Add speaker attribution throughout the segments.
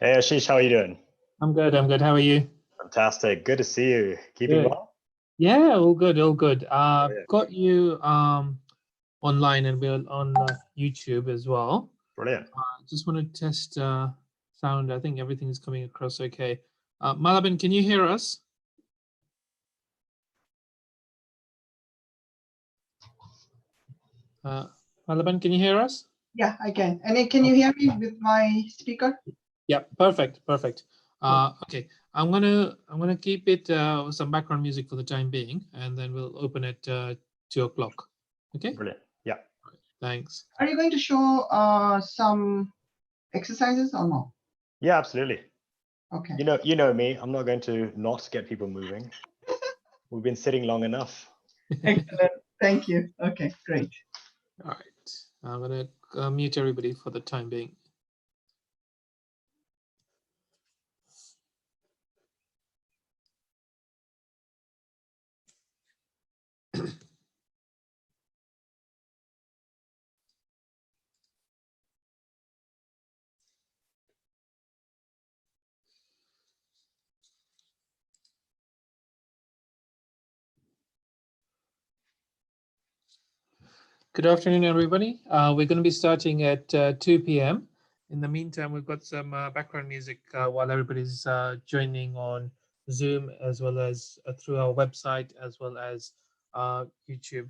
Speaker 1: Hey Ashish, how are you doing?
Speaker 2: I'm good. How are you?
Speaker 1: Fantastic. Good to see you. Keeping
Speaker 2: Good.
Speaker 1: well?
Speaker 2: Yeah, all good, all good.
Speaker 1: Yeah.
Speaker 2: Got you online and we're on YouTube as well.
Speaker 1: Brilliant.
Speaker 2: Just want to test sound. I think everything is coming across okay. Malaban, can you hear us? Malaban, can you hear us?
Speaker 3: Yeah, I can. And can you hear me with my speaker?
Speaker 2: Yeah, perfect, perfect. Okay, I'm gonna keep it with some background music for the time being, and then we'll open it 2 o'clock. Okay.
Speaker 1: Brilliant. Yeah.
Speaker 2: Thanks.
Speaker 3: Are you going to show some exercises or no?
Speaker 1: Yeah, absolutely.
Speaker 3: Okay.
Speaker 1: You know me. I'm not going to not get people moving. We've been sitting long enough.
Speaker 3: Excellent. Thank you. Okay, great.
Speaker 2: All right. I'm gonna mute everybody for the time being. Good afternoon, everybody. We're going to be starting at 2 p.m. In the meantime, we've got some background music while everybody's joining on Zoom, as well as through our website, as well as YouTube.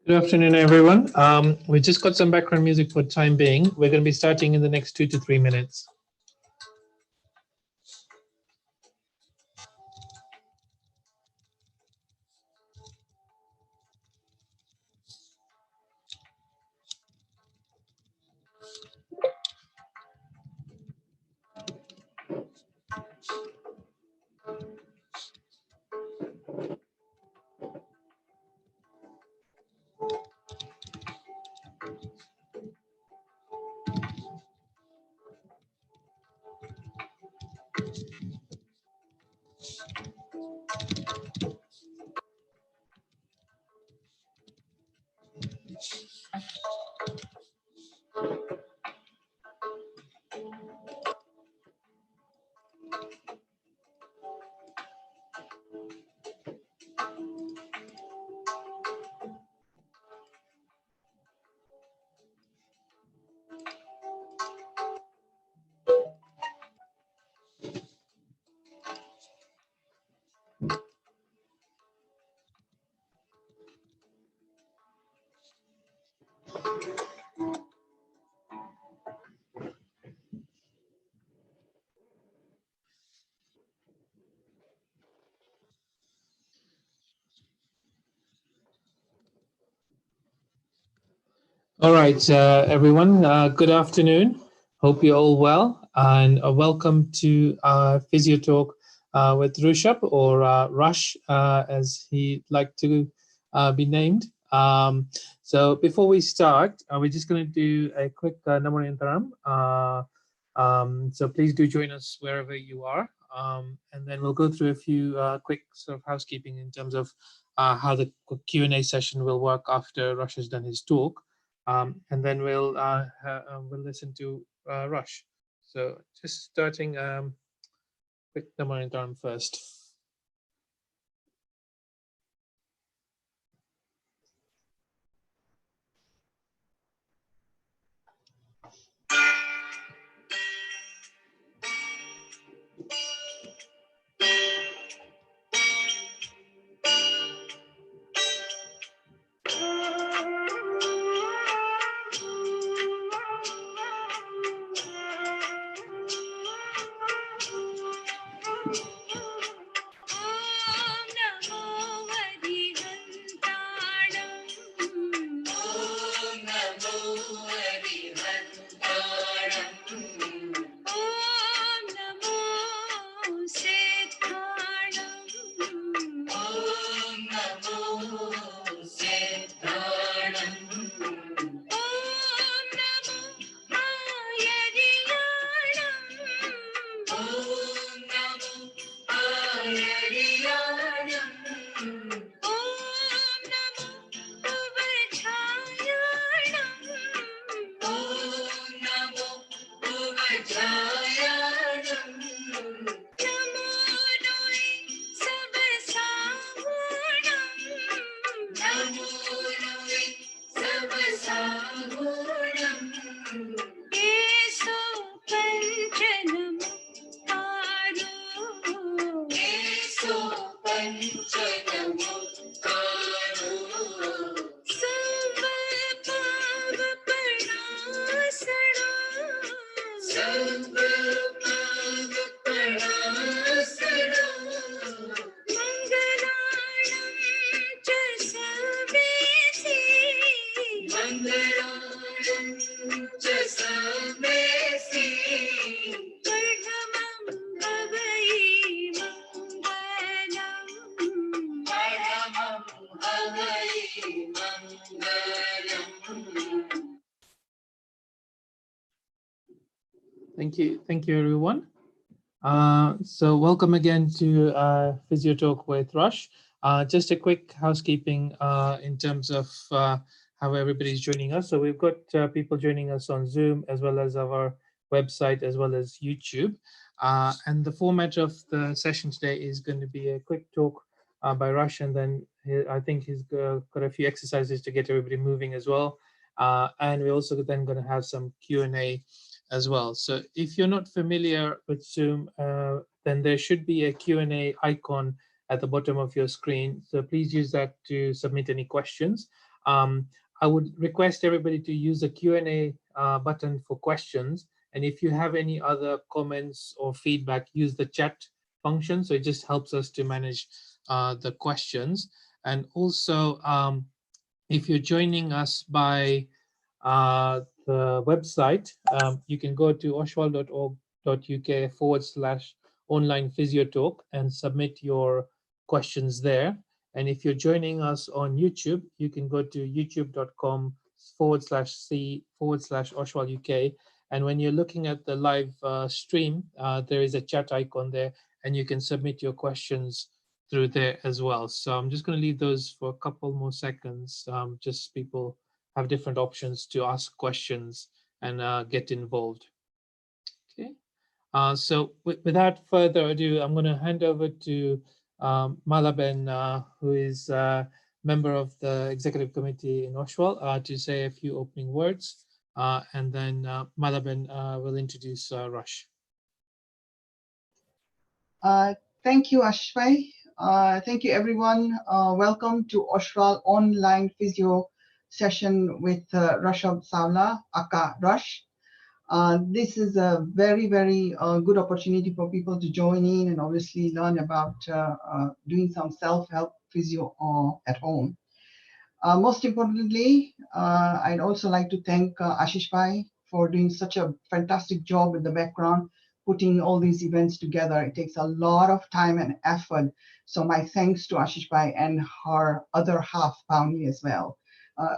Speaker 2: Good afternoon, everyone. We just got some background music for the time being. We're going to be starting in the next 2 to 3 minutes. All right, everyone, good afternoon. Hope you're all well, and welcome to Physio Talk with Rushabh, or Rush, as he'd like to be named. So before we start, we're just going to do a quick Namo Yantaram. So please do join us wherever you are, and then we'll go through a few quick sort of housekeeping in terms of how the Q&A session will work after Rush has done his talk. And then we'll listen to Rush. So just starting quick Namo Yantaram first. Thank you, everyone. So welcome again to Physio Talk with Rush. Just a quick housekeeping in terms of how everybody's joining us. So we've got people joining us on Zoom as well as our website as well as YouTube. And the format of the session today is going to be a quick talk by Rush, and then I think he's got a few exercises to get everybody moving as well. And we're also then going to have some Q&A as well. So if you're not familiar with Zoom, then there should be a Q&A icon at the bottom of your screen. So please use that to submit any questions. I would request everybody to use the Q&A button for questions. And if you have any other comments or feedback, use the chat function. So it just helps us to manage the questions. And also, if you're joining us by the website, you can go to oshwal.org.uk/online physio talk and submit your questions there. And if you're joining us on YouTube, you can go to youtube.com/c/oshwal.uk. And when you're looking at the live stream, there is a chat icon there, and you can submit your questions through there as well. So I'm just going to leave those for a couple more seconds, just people have different options to ask questions and get involved. Okay, so without further ado, I'm going to hand over to Malaben, who is a member of the executive committee in Oshwal, to say a few opening words, and then Malaben will introduce Rush.
Speaker 3: Thank you, Ashway. Thank you, everyone. Welcome to Oshwal online physio session with Rushabh Savla, aka Rush. This is a very, very good opportunity for people to join in and obviously learn about doing some self-help physio at home. Most importantly, I'd also like to thank Ashish Bhai for doing such a fantastic job in the background, putting all these events together. It takes a lot of time and effort. So my thanks to Ashish Bhai and her other half, Pawnee, as well.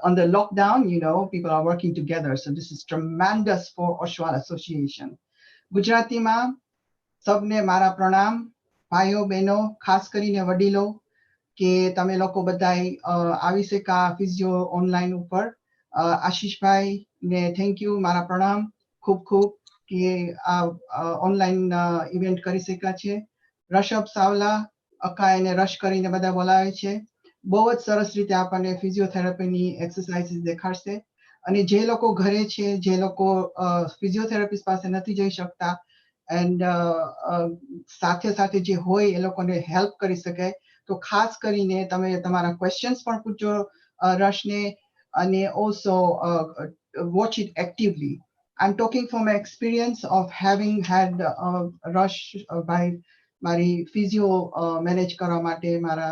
Speaker 3: On the lockdown, you know, people are working together. So this is tremendous for Oshwal Association. Gujarati ma, sabne mara pranam, ભાઈઓ બહેનો ખાસ કરીને વડીલો કે તમે લોકો બધાય આવી શકા ફિઝિયો ઓનલાઈન ઉપર આશીષભાઈ ને થેન્ક યુ મારા પ્રણામ ખૂબ ખૂબ કે આ ઓનલાઈન ઇવેન્ટ કરી શક્યા છે. રષભ સાવલા અકા એને રશ કરીને બધા બોલાવે છે. બહુ જ સરસ રીતે આપણને ફિઝિયોથેરાપીની એક્સરસાઇઝીસ દેખાડશે. અને જે લોકો ઘરે છે, જે લોકો ફિઝિયોથેરાપિસ્ટ પાસે નથી જઈ શકતા એન્ડ સાથે સાથે જે હોય એ લોકોને હેલ્પ કરી શકે, તો ખાસ કરીને તમે તમારા ક્વેશ્ચન્સ પણ પૂછો રશને અને also watch it actively. I'm talking from my experience of having had Rush by મારી ફિઝિયો મેનેજ કરવા માટે મારા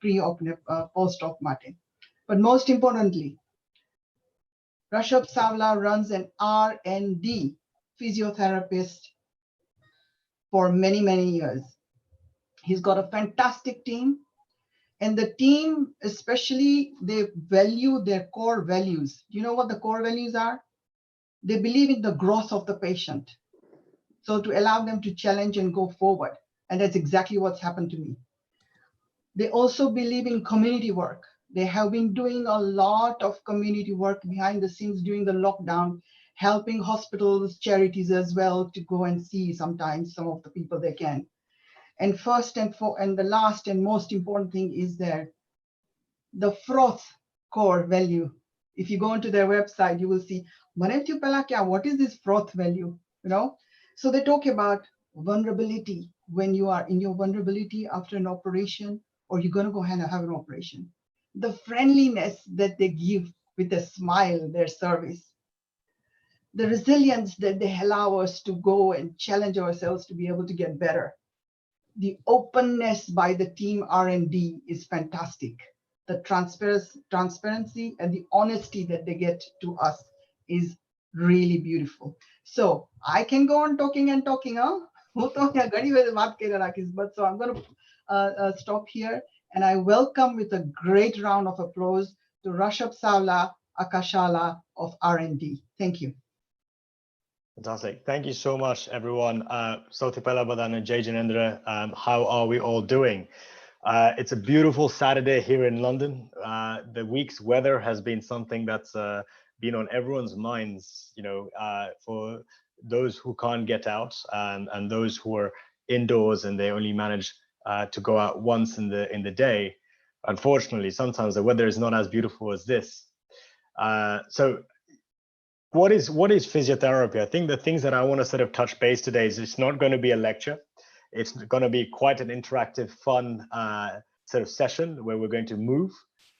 Speaker 3: pre-op ને post-op માટે. But most importantly, Rushabh Savla runs an R&D physiotherapist for many, many years. He's got a fantastic team, and the team, especially, they value their core values. You know what the core values are? They believe in the growth of the patient. So to allow them to challenge and go forward. And that's exactly what's happened to me. They also believe in community work. They have been doing a lot of community work behind the scenes during the lockdown, helping hospitals, charities as well to go and see sometimes some of the people they can. And first and the last and most important thing is the fourth core value. If you go into their website, you will see, what is this fourth value? You know, so they talk about vulnerability. When you are in your vulnerability after an operation, or you're going to go ahead and have an operation, the friendliness that they give with a smile, their service, the resilience that they allow us to go and challenge ourselves to be able to get better. The openness by the team R&D is fantastic. The transparency and the honesty that they get to us is really beautiful. So I can go on talking and talking, huh? But so I'm going to stop here, and I welcome with a great round of applause to Rushabh Savla, Akashala of R&D. Thank you.
Speaker 1: Fantastic. Thank you so much, everyone. Sauti Pehla Badana, Jai Janendra. How are we all doing? It's a beautiful Saturday here in London. The week's weather has been something that's been on everyone's minds, for those who can't get out and those who are indoors and they only manage to go out once in the day. Unfortunately, sometimes the weather is not as beautiful as this. So what is physiotherapy? I think the things that I want to sort of touch base today is it's not going to be a lecture. It's going to be quite an interactive, fun sort of session where we're going to move.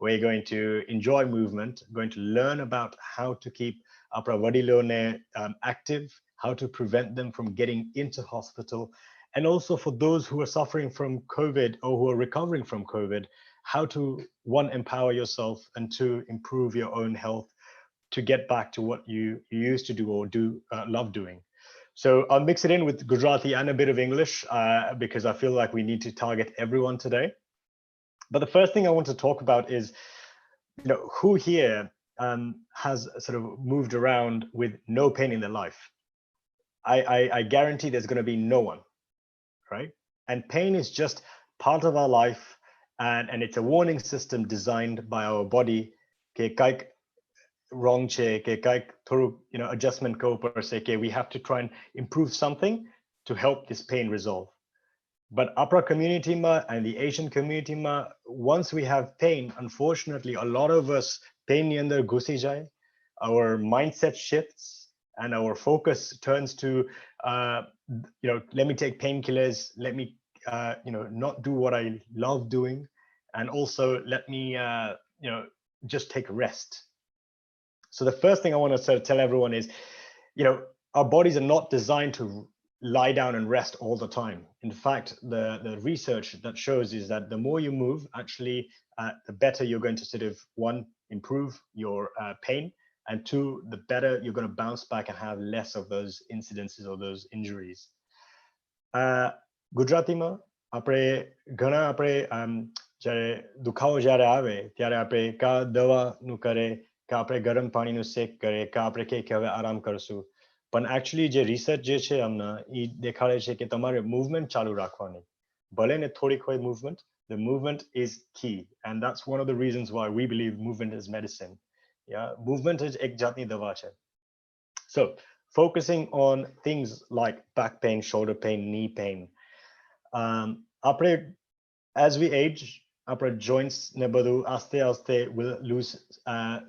Speaker 1: We're going to enjoy movement, going to learn about how to keep apra vadilone active, how to prevent them from getting into hospital, and also for those who are suffering from COVID or who are recovering from COVID, how to, one, empower yourself, and two, improve your own health to get back to what you used to do or love doing. So I'll mix it in with Gujarati and a bit of English because I feel like we need to target everyone today. But the first thing I want to talk about is, who here has sort of moved around with no pain in their life? I guarantee there's going to be no one, right? And pain is just part of our life, and it's a warning system designed by our body. Wrong che adjustment ko par se ke we have to try and improve something to help this pain resolve. But upper community ma and the Asian community ma, once we have pain, unfortunately, a lot of us pain ni andar ghusi jaye, our mindset shifts and our focus turns to let me take painkillers, let me not do what I love doing, and also let me just take rest. So the first thing I want to sort of tell everyone is, our bodies are not designed to lie down and rest all the time. In fact, the research that shows is that the more you move, actually, the better you're going to sort of, one, improve your pain, and two, the better you're going to bounce back and have less of those incidences or those injuries. Gujarati ma apre ghana apre jare dukhav jare ave tyare apre ka dawa nu kare ka apre garam pani nu sek kare ka apre ke હવે આરામ કરશું. પણ actually જે research જે છે હમણાં ઈ દેખાડે છે કે તમારે movement ચાલુ રાખવાની. ભલે ને થોડીક હોય movement, the movement is key, and that's one of the reasons why we believe movement is medicine. Yeah, movement is ek જાતની દવા છે. So focusing on things like back pain, shoulder pain, knee pain. As we age, our joints nebadu aste will lose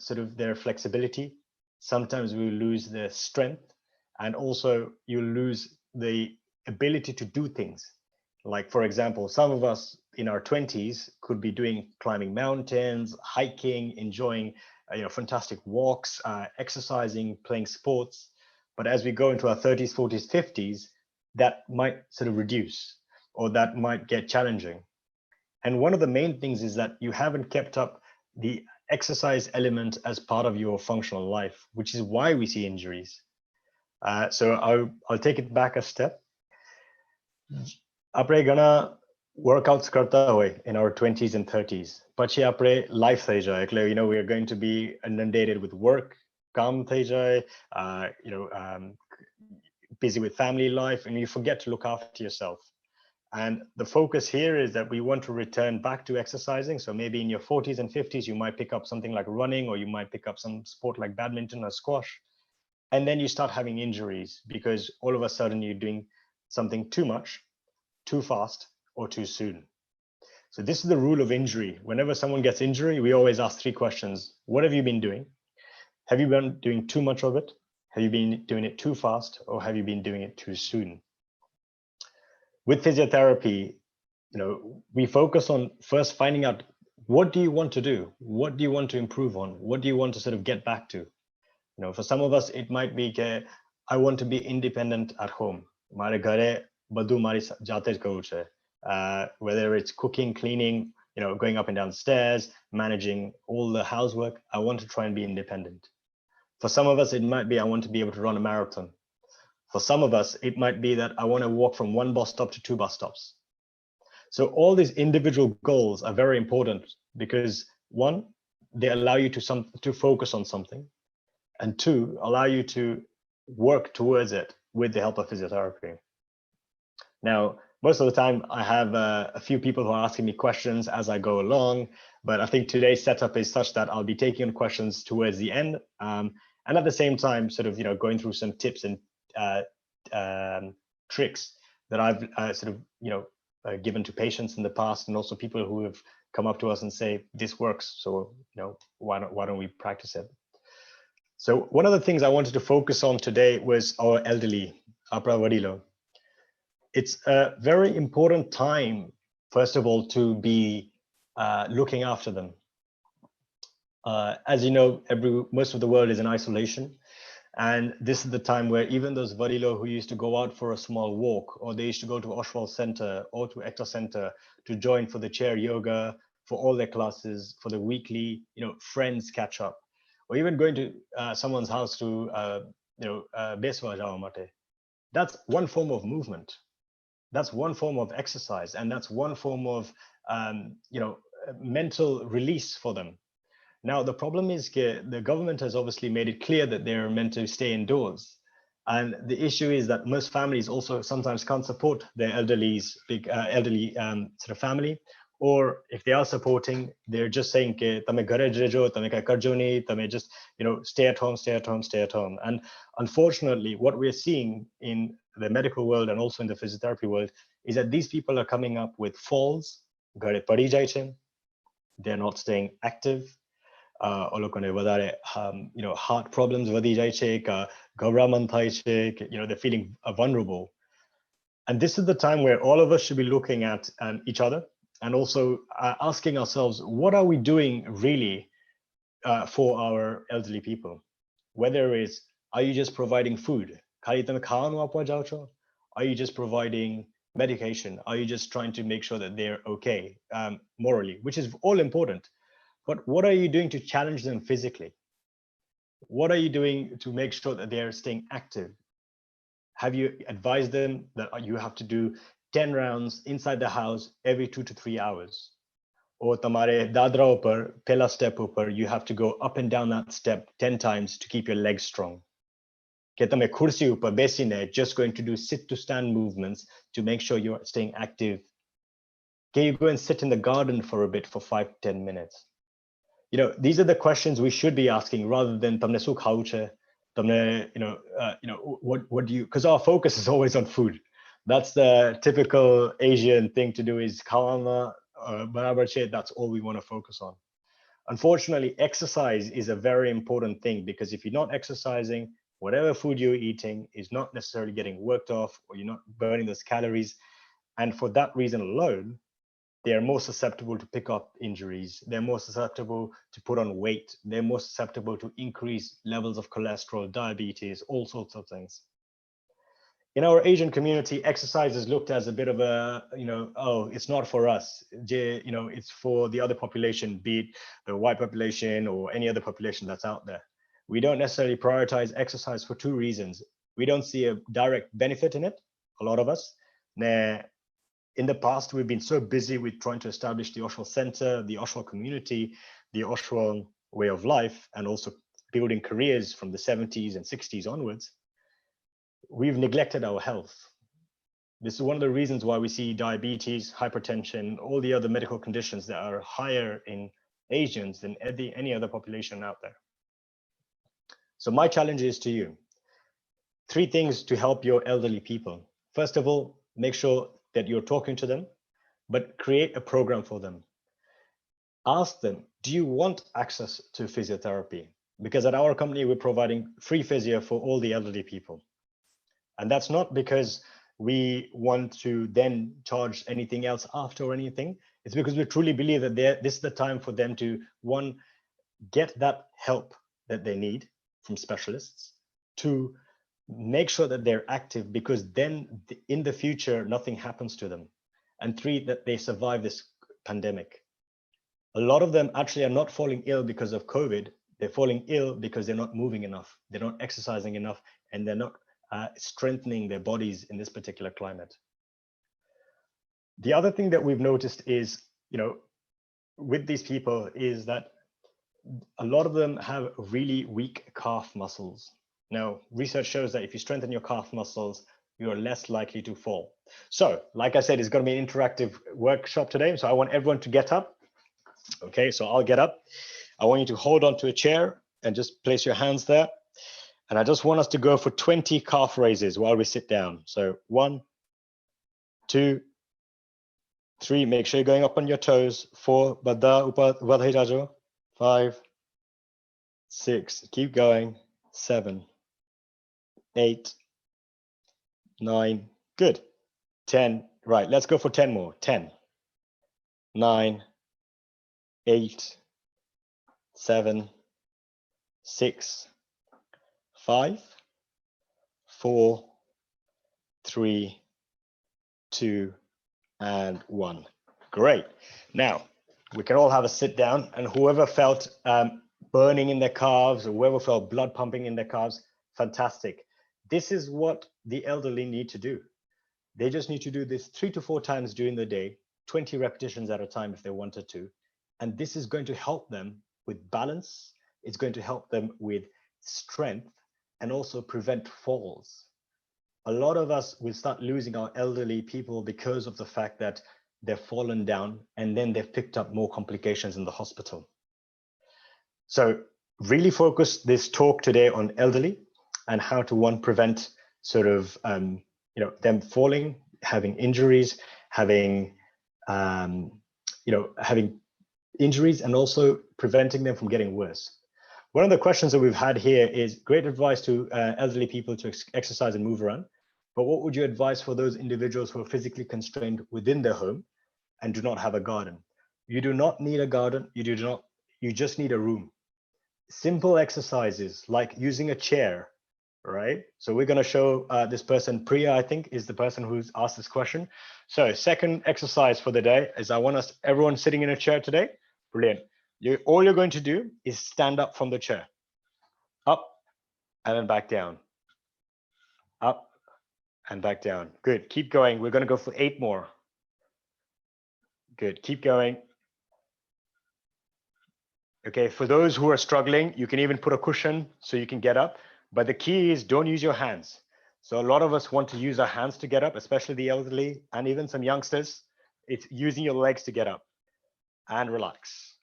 Speaker 1: sort of their flexibility. Sometimes we lose their strength, and also you lose the ability to do things. Like, for example, some of us in our 20s could be doing climbing mountains, hiking, enjoying fantastic walks, exercising, playing sports. But as we go into our 30s, 40s, 50s, that might sort of reduce, or that might get challenging. And one of the main things is that you haven't kept up the exercise element as part of your functional life, which is why we see injuries. So I'll take it back a step. Apre gana workouts karta hoy in our 20s and 30s. Pachi apre life thai jay. We are going to be inundated with work, kam thai jay, busy with family life, and you forget to look after yourself. And the focus here is that we want to return back to exercising. So maybe in your 40s and 50s, you might pick up something like running, or you might pick up some sport like badminton or squash. And then you start having injuries because all of a sudden you're doing something too much, too fast, or too soon. So this is the rule of injury. Whenever someone gets injury, we always ask three questions. What have you been doing? Have you been doing too much of it? Have you been doing it too fast? Or have you been doing it too soon? With physiotherapy, we focus on first finding out, what do you want to do? What do you want to improve on? What do you want to sort of get back to? For some of us, it might be, I want to be independent at home. Mare ghare badu mari jate જ કરવું છે. Whether it's cooking, cleaning, going up and down stairs, managing all the housework, I want to try and be independent. For some of us, it might be, I want to be able to run a marathon. For some of us, it might be that I want to walk from one bus stop to 2 bus stops. So all these individual goals are very important because, one, they allow you to focus on something, and two, allow you to work towards it with the help of physiotherapy. Now, most of the time I have a few people who are asking me questions as I go along, but I think today's setup is such that I'll be taking on questions towards the end, and at the same time, sort of, you know, going through some tips and tricks that I've sort of, you know, given to patients in the past, and also people who have come up to us and say, this works, so, you know, why don't we practice it? So one of the things I wanted to focus on today was our elderly, Apra Vadilo. It's a very important time, first of all, to be looking after them. As you know, most of the world is in isolation. And this is the time where even those Vadilo who used to go out for a small walk, or they used to go to Oshwal Center or to Ekta Center to join for the chair yoga, for all their classes, for the weekly, you know, friends catch up, or even going to someone's house to, you know, Beswa Jawamate. That's one form of movement. That's one form of exercise, and that's one form of, you know, mental release for them. Now, the problem is the government has obviously made it clear that they're meant to stay indoors. And the issue is that most families also sometimes can't support their elderly sort of family, or if they are supporting, they're just saying, "Tame ghare rejo, tame kai karjo nahi, tame just, you know, stay at home, stay at home, stay at home." And unfortunately, what we're seeing in the medical world and also in the physiotherapy world is that these people are coming up with falls, ghare padi jai chhe, they're not staying active. You know, heart problems, you know, they're feeling vulnerable. And this is the time where all of us should be looking at each other and also asking ourselves, what are we doing really for our elderly people? Whether it's, are you just providing food? Are you just providing medication? Are you just trying to make sure that they're okay morally, which is all important? But what are you doing to challenge them physically? What are you doing to make sure that they're staying active? Have you advised them that you have to do 10 rounds inside the house every 2 to 3 hours? Or tamare dadra upar, pehla step upar, you have to go up and down that step 10 times to keep your legs strong. Ke tame kursi upar besine, just going to do sit to stand movements to make sure you're staying active. Can you go and sit in the garden for a bit for 5-10 minutes? You know, these are the questions we should be asking rather than tamne su khauche, tamne, you know, what do you, because our focus is always on food. That's the typical Asian thing to do, is khawama, barabar che, that's all we want to focus on. Unfortunately, exercise is a very important thing, because if you're not exercising, whatever food you're eating is not necessarily getting worked off, or you're not burning those calories. And for that reason alone, they are more susceptible to pick up injuries. They're more susceptible to put on weight. They're more susceptible to increase levels of cholesterol, diabetes, all sorts of things. In our Asian community, exercise is looked as a bit of a, you know, oh, it's not for us. You know, it's for the other population, be it the white population or any other population that's out there. We don't necessarily prioritize exercise for two reasons. We don't see a direct benefit in it, a lot of us. In the past, we've been so busy with trying to establish the Oshwal Center, the Oshwal community, the Oshwal way of life, and also building careers from the 70s and 60s onwards. We've neglected our health. This is one of the reasons why we see diabetes, hypertension, all the other medical conditions that are higher in Asians than any other population out there. So my challenge is to you. 3 things to help your elderly people. First of all, make sure that you're talking to them, but create a program for them. Ask them, do you want access to physiotherapy? Because at our company, we're providing free physio for all the elderly people. And that's not because we want to then charge anything else after or anything. It's because we truly believe that this is the time for them to, one, get that help that they need from specialists, 2, make sure that they're active, because then in the future, nothing happens to them. And 3, that they survive this pandemic. A lot of them actually are not falling ill because of COVID. They're falling ill because they're not moving enough. They're not exercising enough, and they're not strengthening their bodies in this particular climate. The other thing that we've noticed is, you know, with these people is that a lot of them have really weak calf muscles. Now, research shows that if you strengthen your calf muscles, you're less likely to fall. So, like I said, it's going to be an interactive workshop today. So I want everyone to get up. Okay, so I'll get up. I want you to hold onto a chair and just place your hands there. And I just want us to go for 20 calf raises while we sit down. So 1, 2, 3, make sure you're going up on your toes. 4, 5, 6, keep going. 7, 8, 9, good. 10, right, let's go for 10 more. 10, 9, 8, 7, 6, 5, 4, 3, 2, and 1. Great. Now, we can all have a sit down, and whoever felt burning in their calves or whoever felt blood pumping in their calves, fantastic. This is what the elderly need to do. They just need to do this 3 to 4 times during the day, 20 repetitions at a time if they wanted to. And this is going to help them with balance. It's going to help them with strength and also prevent falls. A lot of us will start losing our elderly people because of the fact that they've fallen down and then they've picked up more complications in the hospital. So really focus this talk today on elderly and how to prevent sort of them falling, having injuries, having having injuries, and also preventing them from getting worse. One of the questions that we've had here is great advice to elderly people to exercise and move around. But what would you advise for those individuals who are physically constrained within their home and do not have a garden? You do not need a garden. You just need a room. Simple exercises like using a chair, right? So we're going to show this person, Priya, I think, is the person who's asked this question. So second exercise for the day is I want everyone sitting in a chair today. Brilliant. All you're going to do is stand up from the chair. Up and then back down. Up and back down. Good. Keep going. We're going to go for 8 more. Good. Keep going. Okay. For those who are struggling, you can even put a cushion so you can get up. But the key is don't use your hands. So a lot of us want to use our hands to get up, especially the elderly and even some youngsters. It's using your legs to get up and relax.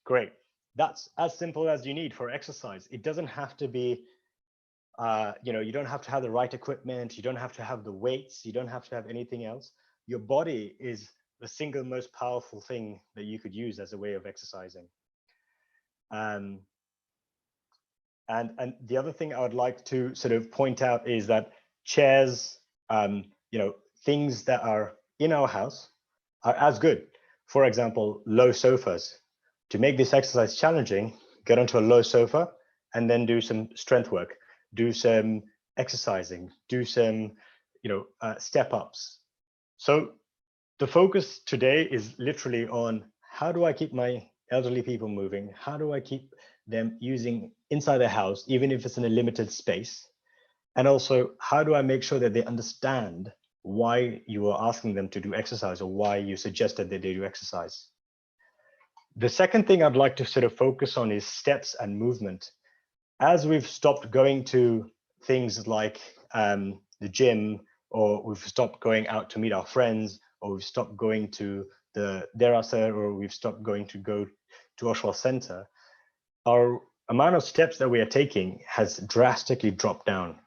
Speaker 1: Great. That's as simple as you need for exercise. It doesn't have to be, you don't have to have the right equipment. You don't have to have the weights. You don't have to have anything else. Your body is the single most powerful thing that you could use as a way of exercising. And the other thing I would like to sort of point out is that chairs, things that are in our house are as good. For example, low sofas. To make this exercise challenging, get onto a low sofa and then do some strength work, do some exercising, do some, step ups. So the focus today is literally on how do I keep my elderly people moving? How do I keep them using inside the house, even if it's in a limited space? And also, how do I make sure that they understand why you are asking them to do exercise or why you suggested that they do exercise? The second thing I'd like to sort of focus on is steps and movement. As we've stopped going to things like the gym, or we've stopped going out to meet our friends, or we've stopped going to the Derasa, or we've stopped going to go to Oshawa Center, our amount of steps that we are taking has drastically dropped down.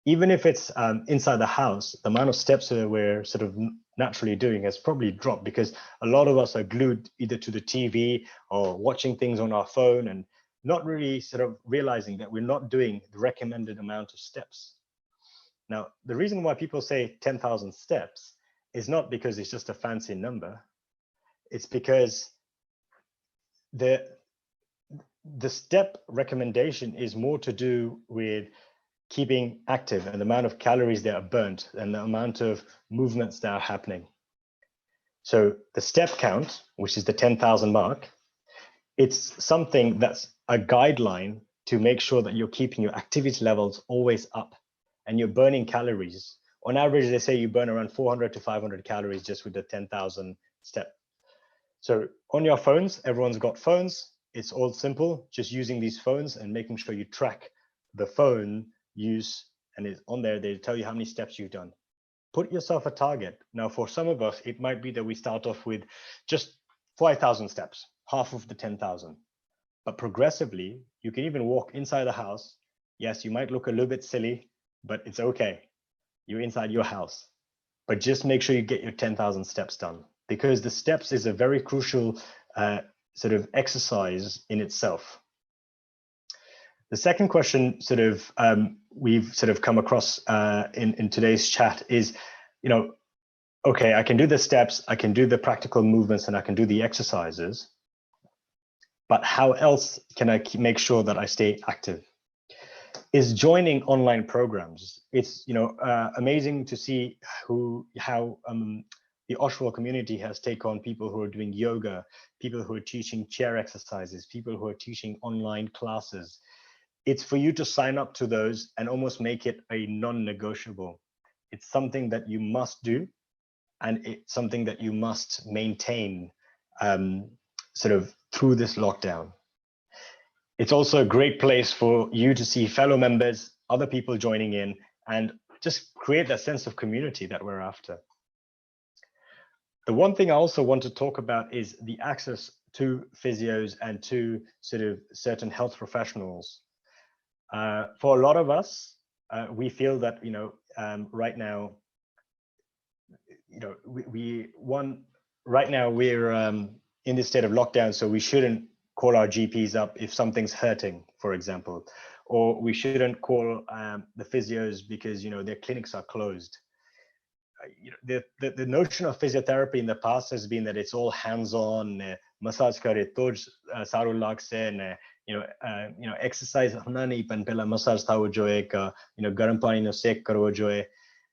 Speaker 1: Even if it's inside the house, the amount of steps that we're sort of naturally doing has probably dropped because a lot of us are glued either to the TV or watching things on our phone and not really sort of realizing that we're not doing the recommended amount of steps. Now, the reason why people say 10,000 steps is not because it's just a fancy number. It's because the step recommendation is more to do with keeping active and the amount of calories that are burnt and the amount of movements that are happening. So the step count, which is the 10,000 mark, it's something that's a guideline to make sure that you're keeping your activity levels always up and you're burning calories. On average, they say you burn around 400 to 500 calories just with the 10,000 step. So on your phones, everyone's got phones. It's all simple, just using these phones and making sure you track the phone use, and it's on there. They tell you how many steps you've done. Put yourself a target. Now, for some of us, it might be that we start off with just 5,000 steps, half of the 10,000. But progressively, you can even walk inside the house. Yes, you might look a little bit silly, but it's okay. You're inside your house. But just make sure you get your 10,000 steps done, because the steps is a very crucial sort of exercise in itself. The second question we've sort of come across in today's chat is, okay, I can do the steps, I can do the practical movements, and I can do the exercises, but how else can I make sure that I stay active? Is joining online programs. It's amazing to see how the Oshawa community has taken on people who are doing yoga, people who are teaching chair exercises, people who are teaching online classes. It's for you to sign up to those and almost make it a non-negotiable. It's something that you must do, and it's something that you must maintain sort of through this lockdown. It's also a great place for you to see fellow members, other people joining in, and just create that sense of community that we're after. The one thing I also want to talk about is the access to physios and to sort of certain health professionals. For a lot of us, we feel that, right now, right now we're in this state of lockdown, so we shouldn't call our GPs up if something's hurting, for example, or we shouldn't call the physios because their clinics are closed. The notion of physiotherapy in the past has been that it's all hands-on, massage kare toj saru lagse, exercise hona nahi pan pehla massage thawo joye ka, garam pani no sek karwo joye.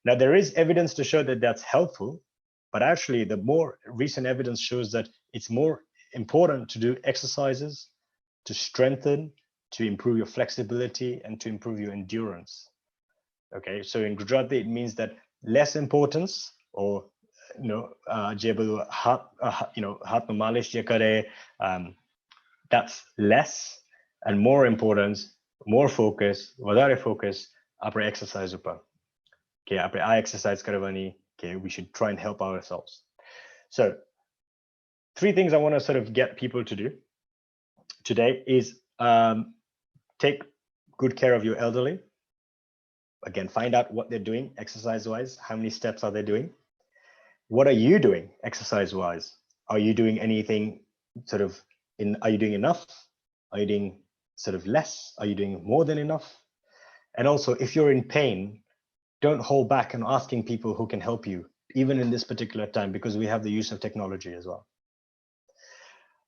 Speaker 1: Now there is evidence to show that that's helpful, but actually the more recent evidence shows that it's more important to do exercises to strengthen, to improve your flexibility, and to improve your endurance. Okay, so in Gujarati it means that less importance, or that's less, and more importance, more focus, vadare focus apne exercise upar. Okay, apne eye exercise karavani. Okay, we should try and help ourselves. So 3 things I want to sort of get people to do today is take good care of your elderly. Again, find out what they're doing exercise-wise. How many steps are they doing? What are you doing exercise-wise? Are you doing anything are you doing enough? Are you doing sort of less? Are you doing more than enough? And also, if you're in pain, don't hold back on asking people who can help you, even in this particular time, because we have the use of technology as well.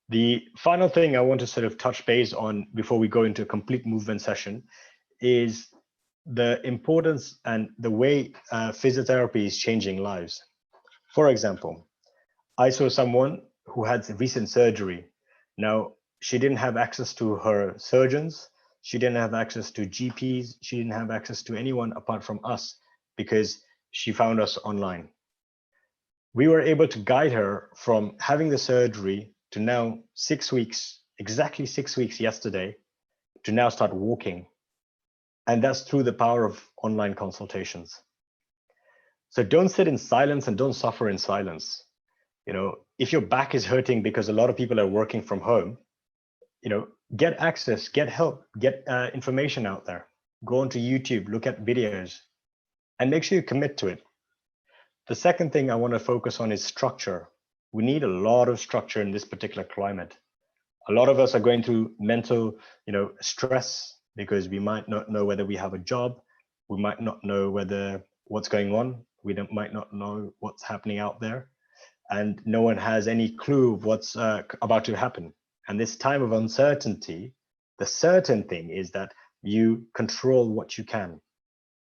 Speaker 1: The final thing I want to sort of touch base on before we go into a complete movement session is the importance and the way physiotherapy is changing lives. For example, I saw someone who had recent surgery. Now, she didn't have access to her surgeons. She didn't have access to GPs. She didn't have access to anyone apart from us because she found us online. We were able to guide her from having the surgery to now 6 weeks, exactly 6 weeks yesterday, to now start walking. And that's through the power of online consultations. So don't sit in silence and don't suffer in silence. If your back is hurting because a lot of people are working from home, get access, get help, get information out there. Go onto YouTube, look at videos, and make sure you commit to it. The second thing I want to focus on is structure. We need a lot of structure in this particular climate. A lot of us are going through mental, stress because we might not know whether we have a job. We might not know what's going on. We might not know what's happening out there. And no one has any clue of what's about to happen. And this time of uncertainty, the certain thing is that you control what you can.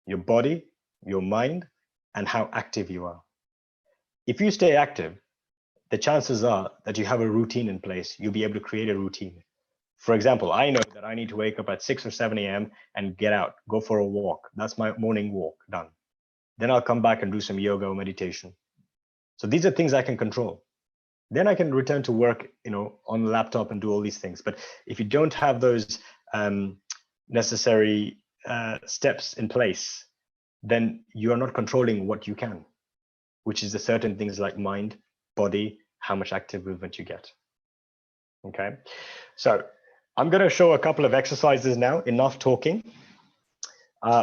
Speaker 1: Your body, your mind, and how active you are. If you stay active, the chances are that you have a routine in place. You'll be able to create a routine. For example, I know that I need to wake up at 6 or 7 a.m. and get out, go for a walk. That's my morning walk done. Then I'll come back and do some yoga or meditation. So these are things I can control. Then I can return to work, on the laptop and do all these things. But if you don't have those necessary steps in place, then you are not controlling what you can, which is the certain things like mind, body, how much active movement you get. Okay, so I'm going to show a couple of exercises now. Enough talking.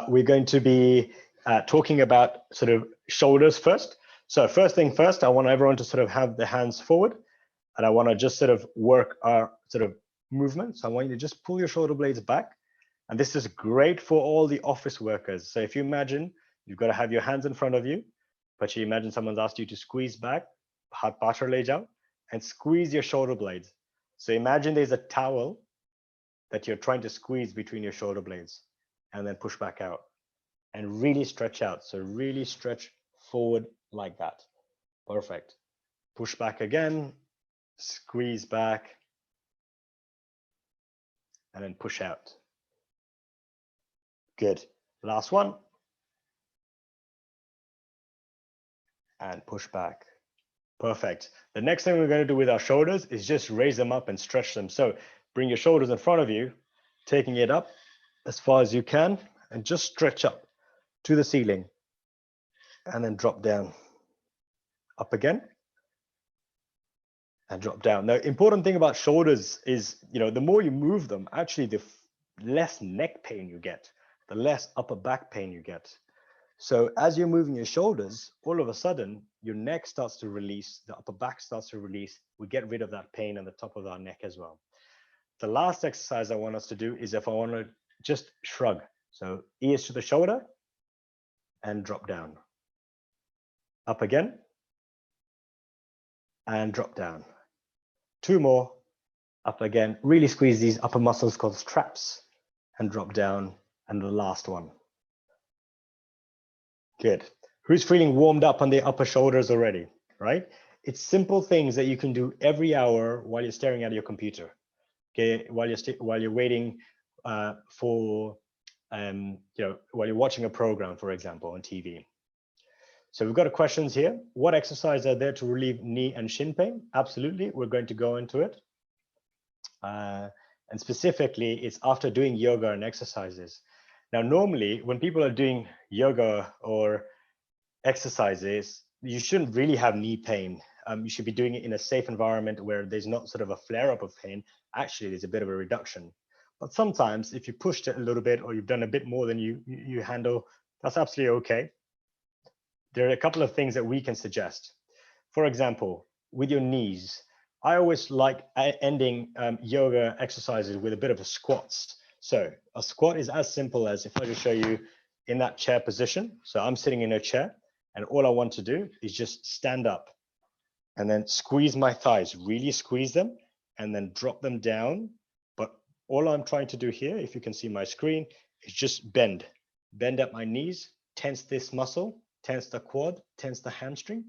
Speaker 1: We're going to be talking about sort of shoulders first. So first thing first, I want everyone to sort of have their hands forward, and I want to just sort of work our sort of movement. So I want you to just pull your shoulder blades back. And this is great for all the office workers. So if you imagine you've got to have your hands in front of you, but you imagine someone's asked you to squeeze back, hat pachar le jao, and squeeze your shoulder blades. So imagine there's a towel that you're trying to squeeze between your shoulder blades, and then push back out and really stretch out. So really stretch forward like that. Perfect. Push back again, squeeze back, and then push out. Good. Last one. And push back. Perfect. The next thing we're going to do with our shoulders is just raise them up and stretch them. So bring your shoulders in front of you, taking it up as far as you can, and just stretch up to the ceiling. And then drop down. Up again. And drop down. Now, important thing about shoulders is, the more you move them, actually, the less neck pain you get, the less upper back pain you get. So as you're moving your shoulders, all of a sudden, your neck starts to release, the upper back starts to release. We get rid of that pain on the top of our neck as well. The last exercise I want us to do is if I want to just shrug. So ears to the shoulder and drop down. Up again and drop down. Two more, up again. Really squeeze these upper muscles called traps and drop down. And the last one. Good. Who's feeling warmed up on the upper shoulders already, right? It's simple things that you can do every hour while you're staring at your computer, okay? While you're waiting while you're watching a program, for example, on TV. So we've got questions here. What exercises are there to relieve knee and shin pain? Absolutely, we're going to go into it. And specifically, it's after doing yoga and exercises. Now, normally, when people are doing yoga or exercises, you shouldn't really have knee pain. You should be doing it in a safe environment where there's not sort of a flare-up of pain. Actually, there's a bit of a reduction. But sometimes, if you pushed it a little bit or you've done a bit more than you handle, that's absolutely okay. There are a couple of things that we can suggest. For example, with your knees, I always like ending yoga exercises with a bit of a squats. So a squat is as simple as if I just show you in that chair position. So I'm sitting in a chair and all I want to do is just stand up and then squeeze my thighs, really squeeze them and then drop them down. But all I'm trying to do here, if you can see my screen, is just bend at my knees, tense this muscle, tense the quad, tense the hamstring,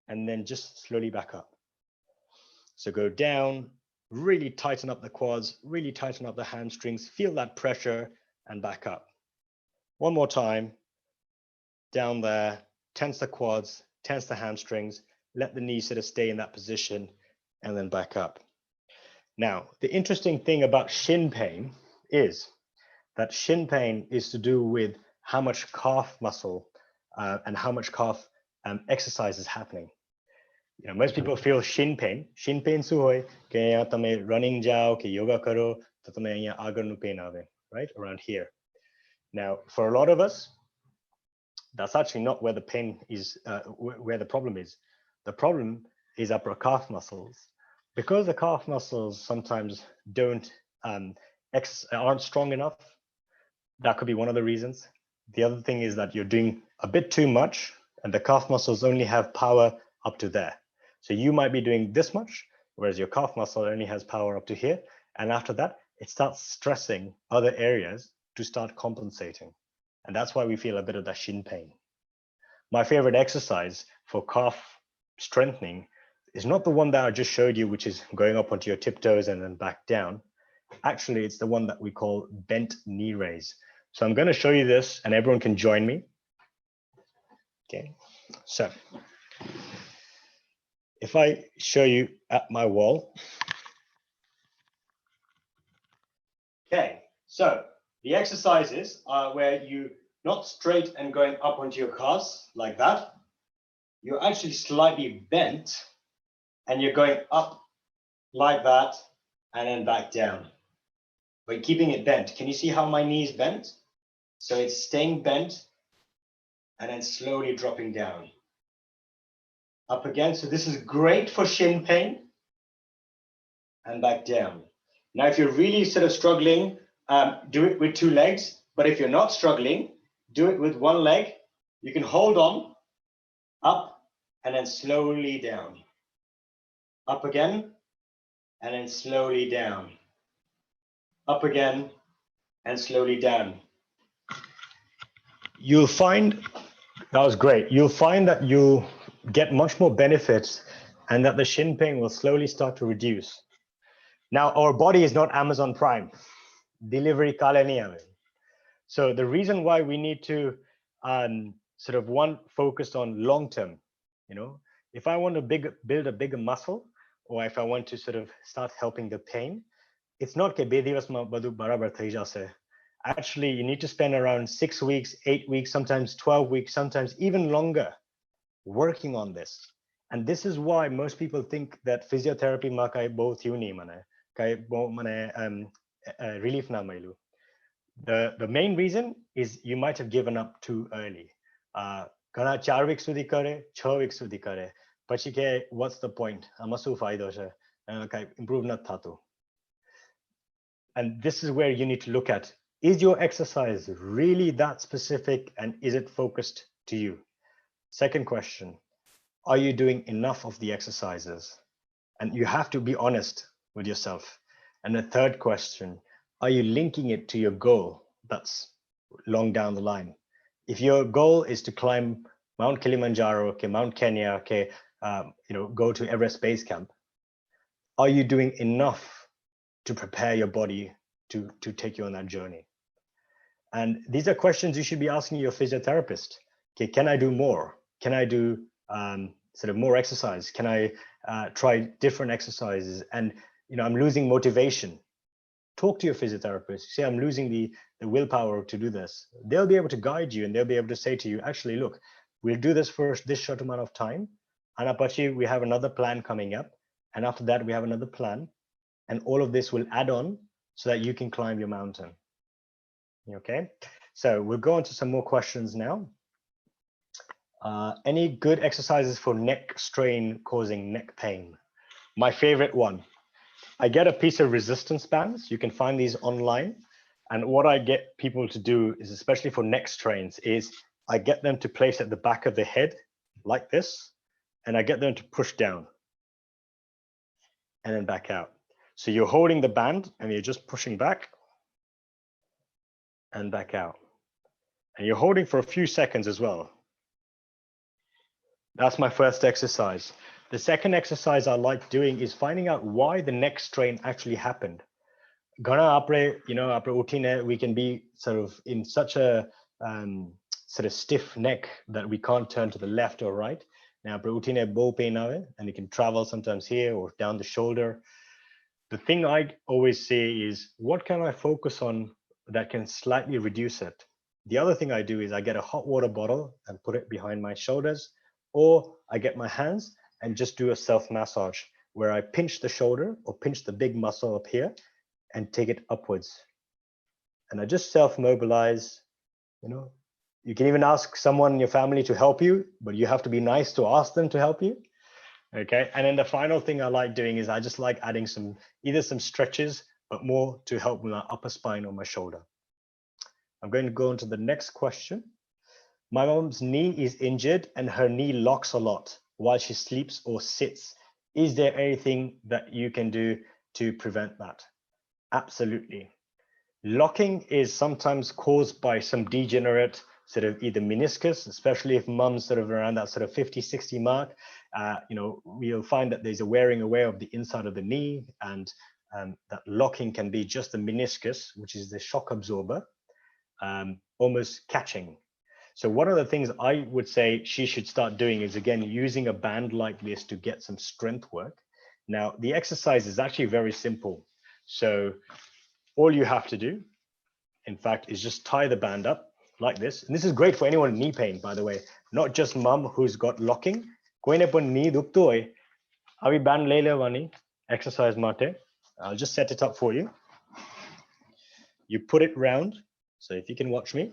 Speaker 1: and then just slowly back up. So go down, really tighten up the quads, really tighten up the hamstrings, feel that pressure and back up. One more time, down there, tense the quads, tense the hamstrings, let the knees sort of stay in that position and then back up. Now, the interesting thing about shin pain is that shin pain is to do with how much calf muscle and how much calf exercise is happening. Most people feel shin pain. Shin pain suhoy ke tame running jao ke yoga karo to tame અહીંયા આગળનું pain આવે, right? Around here. Now, for a lot of us, that's actually not where the pain is, where the problem is. The problem is upper calf muscles. Because the calf muscles sometimes aren't strong enough, that could be one of the reasons. The other thing is that you're doing a bit too much and the calf muscles only have power up to there. So you might be doing this much, whereas your calf muscle only has power up to here. And after that, it starts stressing other areas to start compensating. And that's why we feel a bit of that shin pain. My favorite exercise for calf strengthening is not the one that I just showed you, which is going up onto your tiptoes and then back down. Actually, it's the one that we call bent knee raise. So I'm going to show you this and everyone can join me. Okay, so if I show you at my wall. Okay, so The exercises are where you not straight and going up onto your calves like that. You're actually slightly bent and you're going up like that and then back down. But keeping it bent. Can you see how my knee is bent? So it's staying bent and then slowly dropping down. Up again. So this is great for shin pain. And back down. Now, if you're really sort of struggling, do it with 2 legs. But if you're not struggling, do it with 1 leg. You can hold on, up, and then slowly down. Up again, and then slowly down. Up again, and slowly down. You'll find, that was great. You'll find that you'll get much more benefits and that the shin pain will slowly start to reduce. Now, our body is not Amazon Prime. Delivery kale nahi aave. So the reason why we need to sort of focus on long term, if I want to build a bigger muscle, or if I want to sort of start helping the pain, it's not ke 2 દિવસમાં બધું બરાબર થઈ જશે. Actually, you need to spend around 6 weeks, 8 weeks, sometimes 12 weeks, sometimes even longer working on this. And this is why most people think that physiotherapy ma kai bau thyu ni mane, kai bau mane relief na mailu. The main reason is you might have given up too early. ઘણા 4 weeks સુધી કરે, 6 weeks સુધી કરે. પછી કે what's the point? આમાં શું ફાયદો છે? કાંઈ improve નથી થતું. And this is where you need to look at, is your exercise really that specific and is it focused to you? Second question, are you doing enough of the exercises? And you have to be honest with yourself. And the third question, are you linking it to your goal that's long down the line? If your goal is to climb Mount Kilimanjaro, okay, Mount Kenya, okay, go to Everest Base Camp, are you doing enough to prepare your body to take you on that journey? And these are questions you should be asking your physiotherapist. Okay, can I do more? Can I do sort of more exercise? Can I try different exercises? And I'm losing motivation. Talk to your physiotherapist. Say, I'm losing the willpower to do this. They'll be able to guide you and they'll be able to say to you, actually, look, we'll do this for this short amount of time. And apache, we have another plan coming up. And after that, we have another plan. And all of this will add on so that you can climb your mountain. Okay, so we'll go on to some more questions now. Any good exercises for neck strain causing neck pain? My favorite one. I get a piece of resistance bands. You can find these online. And what I get people to do is, especially for neck strains, is I get them to place at the back of the head like this, and I get them to push down and then back out. So you're holding the band and you're just pushing back and back out. And you're holding for a few seconds as well. That's my first exercise. The second exercise I like doing is finding out why the neck strain actually happened. Ghana apre, we can be sort of in such a sort of stiff neck that we can't turn to the left or right. Now, and it can travel sometimes here or down the shoulder. The thing I always say is, what can I focus on that can slightly reduce it? The other thing I do is I get a hot water bottle and put it behind my shoulders, or I get my hands and just do a self-massage where I pinch the shoulder or pinch the big muscle up here and take it upwards. And I just self-mobilize. You can even ask someone in your family to help you, but you have to be nice to ask them to help you. Okay, and then the final thing I like doing is I just like adding either some stretches, but more to help with my upper spine or my shoulder. I'm going to go on to the next question. My mom's knee is injured and her knee locks a lot while she sleeps or sits. Is there anything that you can do to prevent that? Absolutely. Locking is sometimes caused by some degenerate sort of either meniscus, especially if mum's sort of around that sort of 50, 60 mark. We'll find that there's a wearing away of the inside of the knee, and that locking can be just the meniscus, which is the shock absorber, almost catching. So one of the things I would say she should start doing is, again, using a band like this to get some strength work. Now, the exercise is actually very simple. So all you have to do in fact, is just tie the band up like this. And this is great for anyone in knee pain, by the way, not just mum who's got locking. Koine pon knee dukto hoy, avi band lei lewani exercise mate. I'll just set it up for you. You put it round. So if you can watch me.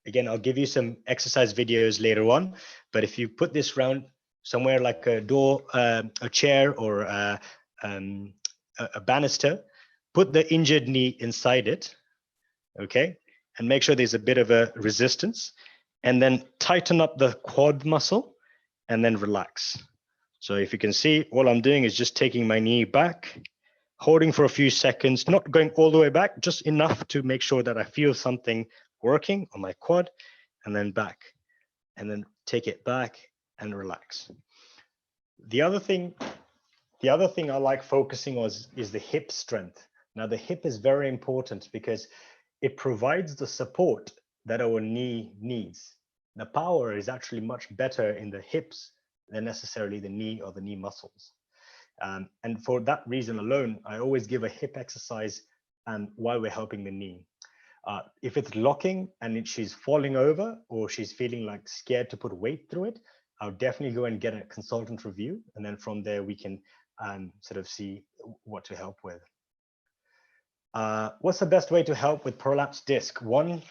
Speaker 1: Again, I'll give you some exercise videos later on, but if you put this round somewhere like a door, a chair, or a banister, put the injured knee inside it, okay? And make sure there's a bit of a resistance, and then tighten up the quad muscle and then relax. So if you can see, all I'm doing is just taking my knee back, holding for a few seconds, not going all the way back, just enough to make sure that I feel something working on my quad, and then back, and then take it back and relax. The other thing I like focusing on is the hip strength. Now the hip is very important because it provides the support that our knee needs. The power is actually much better in the hips than necessarily the knee or the knee muscles. And for that reason alone, I always give a hip exercise while we're helping the knee. If it's locking and she's falling over or she's feeling like scared to put weight through it, I'll definitely go and get a consultant review. And then from there, we can sort of see what to help with. What's the best way to help with prolapsed disc? One,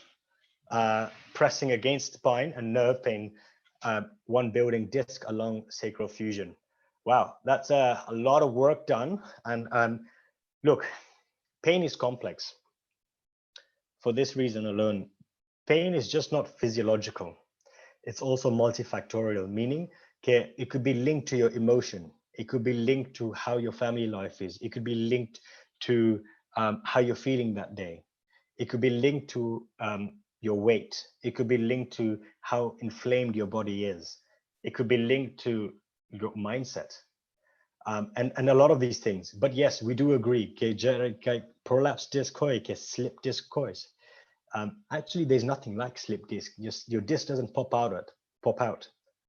Speaker 1: pressing against spine and nerve pain. One, building disc along sacral fusion. Wow, that's a lot of work done. And look, pain is complex. For this reason alone, pain is just not physiological. It's also multifactorial, meaning it could be linked to your emotion. It could be linked to how your family life is. It could be linked to how you're feeling that day. It could be linked to your weight. It could be linked to how inflamed your body is. It could be linked to your mindset. And a lot of these things. But yes, we do agree. Prolapsed disc, slip disc. Actually, there's nothing like slip disc. Just your disc doesn't pop out.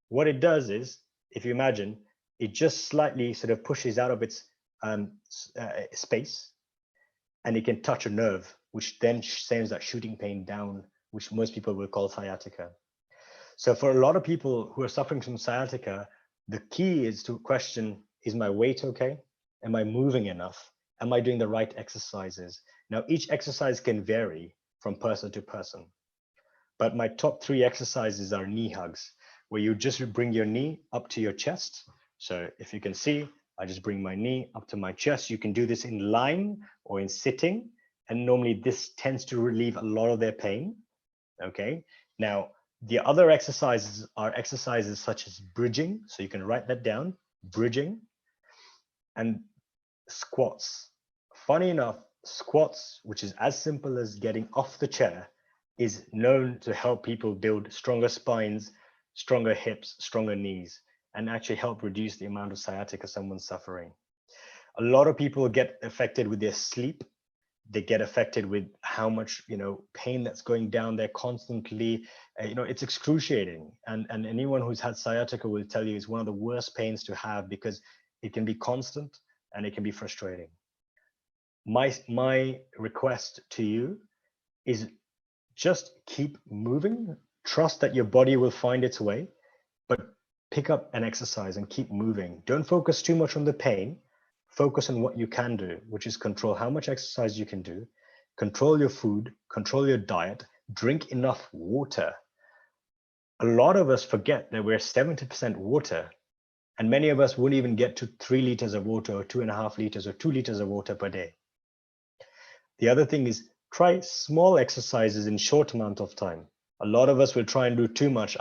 Speaker 1: What it does is, if you imagine, it just slightly sort of pushes out of its space, and it can touch a nerve, which then sends that shooting pain down, which most people will call sciatica. So for a lot of people who are suffering from sciatica, the key is to question, is my weight okay? Am I moving enough? Am I doing the right exercises? Now, each exercise can vary from person to person, but my top 3 exercises are knee hugs, where you just bring your knee up to your chest. So if you can see, I just bring my knee up to my chest. You can do this in lying or in sitting, and normally this tends to relieve a lot of their pain. Okay, now the other exercises are exercises such as bridging, so you can write that down, bridging, and squats. Funny enough, squats, which is as simple as getting off the chair, is known to help people build stronger spines, stronger hips, stronger knees, and actually help reduce the amount of sciatica someone's suffering. A lot of people get affected with their sleep. They get affected with how much, pain that's going down there constantly. It's excruciating. And anyone who's had sciatica will tell you it's one of the worst pains to have because it can be constant and it can be frustrating. My request to you is just keep moving. Trust that your body will find its way, but pick up an exercise and keep moving. Don't focus too much on the pain. Focus on what you can do, which is control how much exercise you can do, control your food, control your diet, drink enough water. A lot of us forget that we're 70% water, and many of us wouldn't even get to 3 liters of water or 2.5 liters or 2 liters of water per day. The other thing is try small exercises in short amount of time. A lot of us will try and do too much.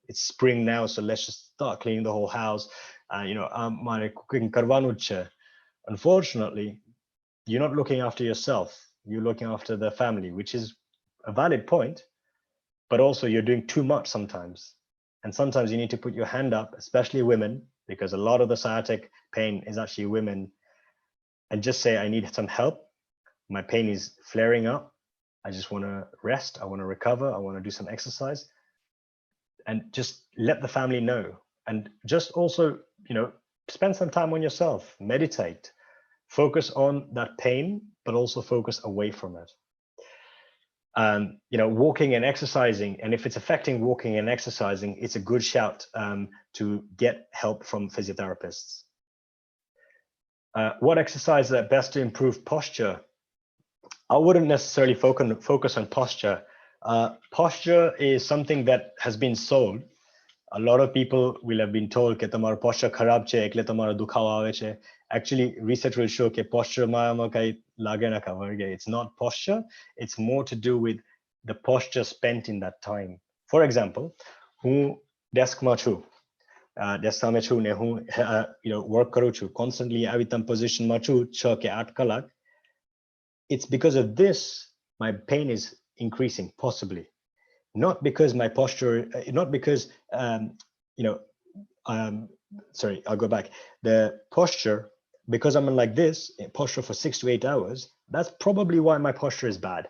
Speaker 1: It's spring now, so let's just start cleaning the whole house. Unfortunately, you're not looking after yourself. You're looking after the family, which is a valid point, but also you're doing too much sometimes. And sometimes you need to put your hand up, especially women, because a lot of the sciatic pain is actually women, and just say, I need some help. My pain is flaring up. I just want to rest. I want to recover. I want to do some exercise. And just let the family know. And just also, spend some time on yourself, meditate, focus on that pain but also focus away from it. You know, walking and exercising, and if it's affecting walking and exercising, it's a good shout to get help from physiotherapists. What exercises are best to improve posture? I wouldn't necessarily focus on posture. Posture is something that has been sold. A lot of people will have been told that tomorrow posture kharab che, ekle tomorrow dukhawa ave che. Actually, research will show that posture ma kai lage na cover. It's not posture. It's more to do with the posture spent in that time. For example, who desk ma chu, desk same chu ne who you know work karu chu constantly avitam position ma chu 6 ke 8 kalak. It's because of this my pain is increasing, possibly. Not because my posture, not because, you know, sorry, I'll go back. The posture, because I'm in like this, posture for 6 to 8 hours, that's probably why my posture is bad.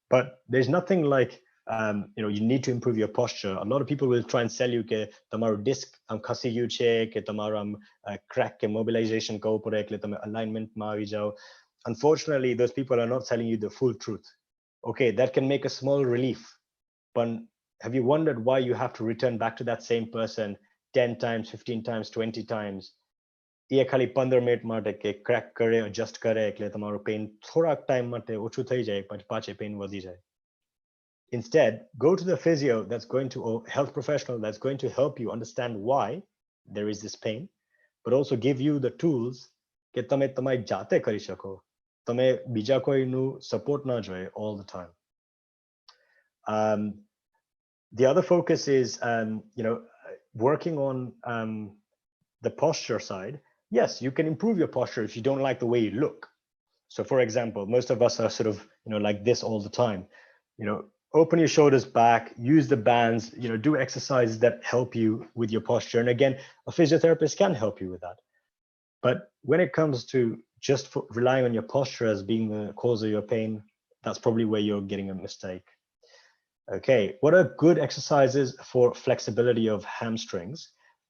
Speaker 1: But there's nothing like, you know, you need to improve your posture. A lot of people will try and sell you ke tomorrow disc am khasi gyu che, ke tomorrow am crack ke mobilization ko pore ke tome alignment ma avi jao. Unfortunately, those people are not telling you the full truth. Okay, that can make a small relief. But have you wondered why you have to return back to that same person 10 times, 15 times, 20 times? ये खाली 15 minute માટે કે crack કરે adjust કરે એટલે તમારો pain થોડાક time માટે ઓછું થઈ જાય પછી પાછે pain વધી જાય. Instead, go to the physio that's going to, or health professional that's going to help you understand why there is this pain, but also give you the tools કે તમે તમારી જાતે કરી શકો. તમે બીજા કોઈનું support ના જોઈએ all the time. The other focus is, you know, working on the posture side. Yes, you can improve your posture if you don't like the way you look. So for example, most of us are sort of, you know, like this all the time. You know, open your shoulders back, use the bands, you know, do exercises that help you with your posture. And again, a physiotherapist can help you with that. But when it comes to just relying on your posture as being the cause of your pain, that's probably where you're getting a mistake. Okay, what are good exercises for flexibility of hamstrings?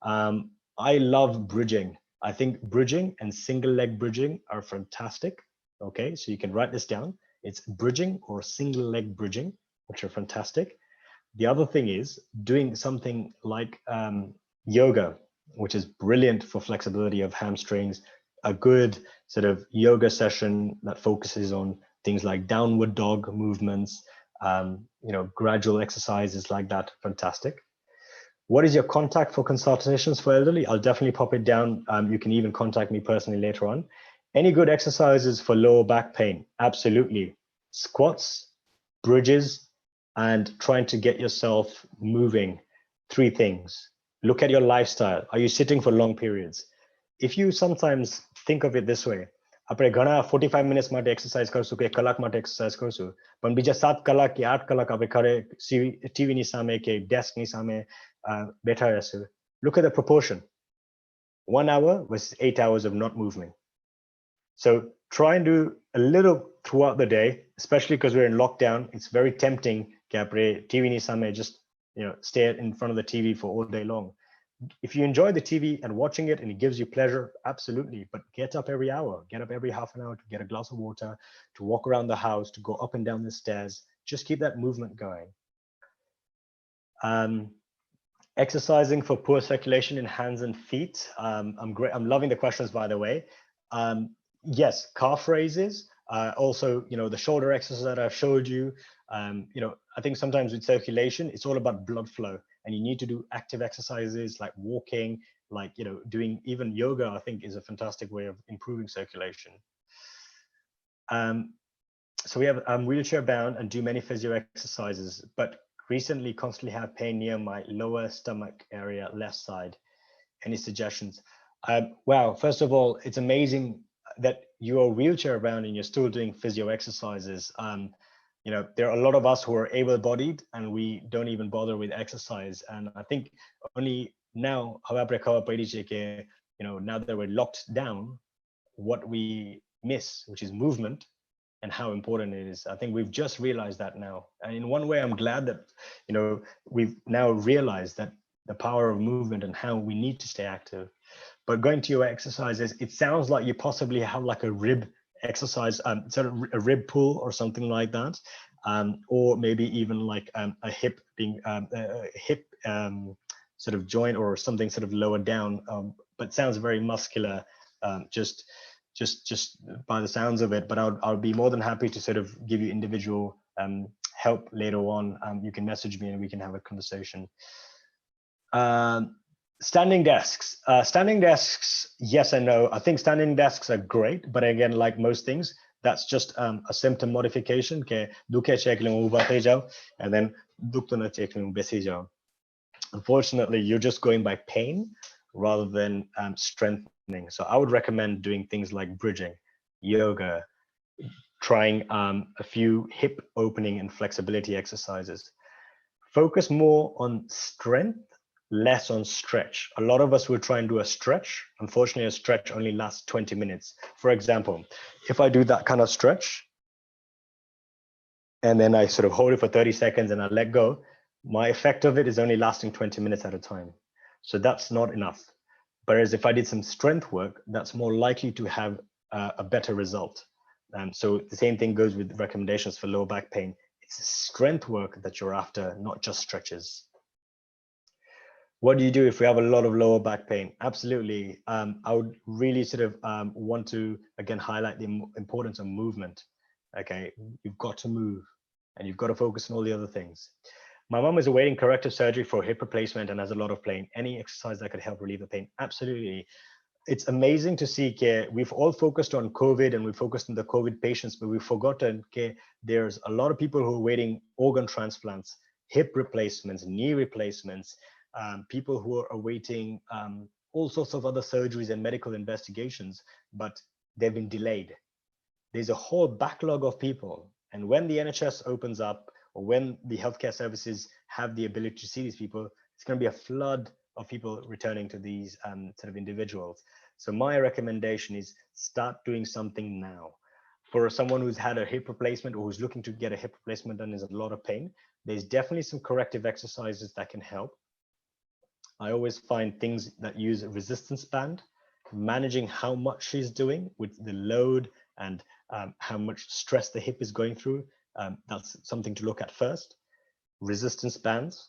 Speaker 1: I love bridging. I think bridging and single leg bridging are fantastic. Okay, so you can write this down. It's bridging or single leg bridging, which are fantastic. The other thing is doing something like yoga, which is brilliant for flexibility of hamstrings. A good sort of yoga session that focuses on things like downward dog movements, you know, gradual exercises like that, fantastic. What is your contact for consultations for elderly? I'll definitely pop it down. You can even contact me personally later on. Any good exercises for lower back pain? Absolutely. Squats, bridges, and trying to get yourself moving. 3 things. Look at your lifestyle. Are you sitting for long periods? If you sometimes think of it this way, આપણે ઘણા 45 minutes માટે exercise કરશું કે 1 કલાક માટે exercise કરશું પણ બીજા 7 કલાક કે 8 કલાક આપણે ઘરે ટીવી ની સામે કે ડેસ્ક ની સામે બેઠા રહેશું. Look at the proportion. 1 hour versus 8 hours of not moving. So try and do a little throughout the day, especially because we're in lockdown. It's very tempting કે આપણે ટીવી ની સામે just, you know, stay in front of the TV for all day long. If you enjoy the TV and watching it and it gives you pleasure, absolutely. But get up every hour, get up every half an hour to get a glass of water, to walk around the house, to go up and down the stairs. Just keep that movement going. Exercising for poor circulation in hands and feet. I'm loving the questions, by the way. Yes, calf raises. Also, you know, the shoulder exercise that I've showed you. You know, I think sometimes with circulation, it's all about blood flow. And you need to do active exercises like walking, like, you know, doing even yoga, I think is a fantastic way of improving circulation. So we have, I'm wheelchair bound and do many physio exercises, but recently constantly have pain near my lower stomach area, left side. Any suggestions? Wow, first of all, it's amazing that you are wheelchair bound and you're still doing physio exercises. You know, there are a lot of us who are able-bodied and we don't even bother with exercise. And I think only now, you know, now that we're locked down, what we miss, which is movement and how important it is. I think we've just realized that now. And in one way, I'm glad that, you know, we've now realized that the power of movement and how we need to stay active. But going to your exercises, it sounds like you possibly have like a rib exercise, sort of a rib pull or something like that, or maybe even like a hip being sort of joint or something sort of lower down, but sounds very muscular, just by the sounds of it. But I'll be more than happy to sort of give you individual help later on. You can message me and we can have a conversation. Standing desks. Standing desks, yes and no. I think standing desks are great, but again, like most things, that's just a symptom modification. And then unfortunately, you're just going by pain rather than strengthening. So I would recommend doing things like bridging, yoga, trying a few hip opening and flexibility exercises. Focus more on strength, less on stretch. A lot of us will try and do a stretch. Unfortunately, a stretch only lasts 20 minutes. For example, if I do that kind of stretch, and then I sort of hold it for 30 seconds and I let go, my effect of it is only lasting 20 minutes at a time. So that's not enough. Whereas if I did some strength work, that's more likely to have a better result. So the same thing goes with recommendations for lower back pain. It's strength work that you're after, not just stretches. What do you do if we have a lot of lower back pain? Absolutely. I would really sort of want to, again, highlight the importance of movement. Okay, you've got to move and you've got to focus on all the other things. My mom is awaiting corrective surgery for hip replacement and has a lot of pain. Any exercise that could help relieve the pain? Absolutely. It's amazing to see that we've all focused on COVID and we focused on the COVID patients, but we've forgotten that there's a lot of people who are waiting organ transplants, hip replacements, knee replacements, people who are awaiting all sorts of other surgeries and medical investigations, but they've been delayed. There's a whole backlog of people. And when the NHS opens up, or when the healthcare services have the ability to see these people, it's going to be a flood of people returning to these sort of individuals. So my recommendation is start doing something now. For someone who's had a hip replacement or who's looking to get a hip replacement and is in a lot of pain, there's definitely some corrective exercises that can help. I always find things that use a resistance band, managing how much she's doing with the load and how much stress the hip is going through. That's something to look at first. Resistance bands,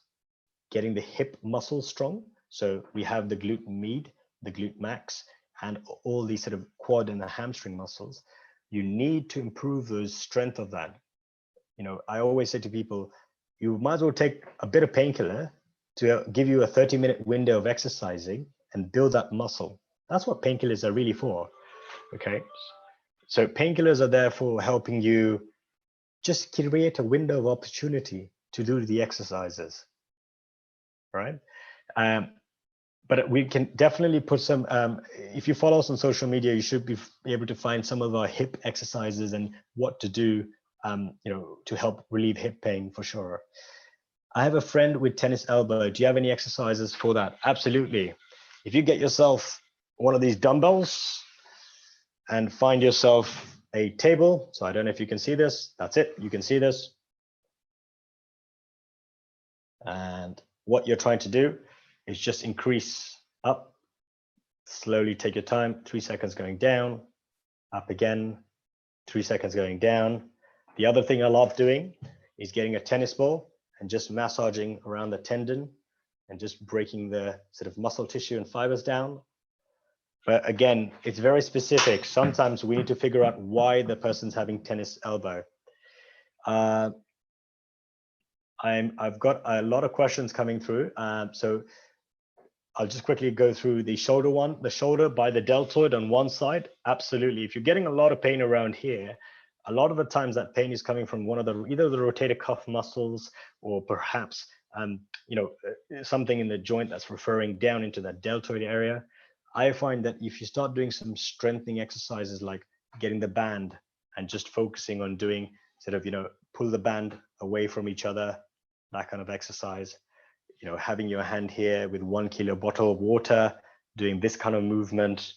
Speaker 1: getting the hip muscle strong. So we have the glute med, the glute max, and all these sort of quad and the hamstring muscles. You need to improve the strength of that. You know, I always say to people, you might as well take a bit of painkiller to give you a 30-minute window of exercising and build that muscle. That's what painkillers are really for, okay? So painkillers are there for helping you just create a window of opportunity to do the exercises, right? But we can definitely put some, if you follow us on social media, you should be able to find some of our hip exercises and what to do, you know, to help relieve hip pain for sure. I have a friend with tennis elbow. Do you have any exercises for that? Absolutely. If you get yourself one of these dumbbells and find yourself a table. So I don't know if you can see this. That's it. You can see this. And what you're trying to do is just increase up. Slowly take your time. 3 seconds going down, up again, 3 seconds going down. The other thing I love doing is getting a tennis ball and just massaging around the tendon and just breaking the sort of muscle tissue and fibers down. But again, it's very specific. Sometimes we need to figure out why the person's having tennis elbow. I've got a lot of questions coming through. So I'll just quickly go through the shoulder one. The shoulder by the deltoid on one side, absolutely. If you're getting a lot of pain around here, a lot of the times that pain is coming from one of the, either the rotator cuff muscles or perhaps, you know, something in the joint that's referring down into that deltoid area. I find that if you start doing some strengthening exercises like getting the band and just focusing on doing sort of, you know, pull the band away from each other, that kind of exercise, you know, having your hand here with 1 kilo bottle of water, doing this kind of movement.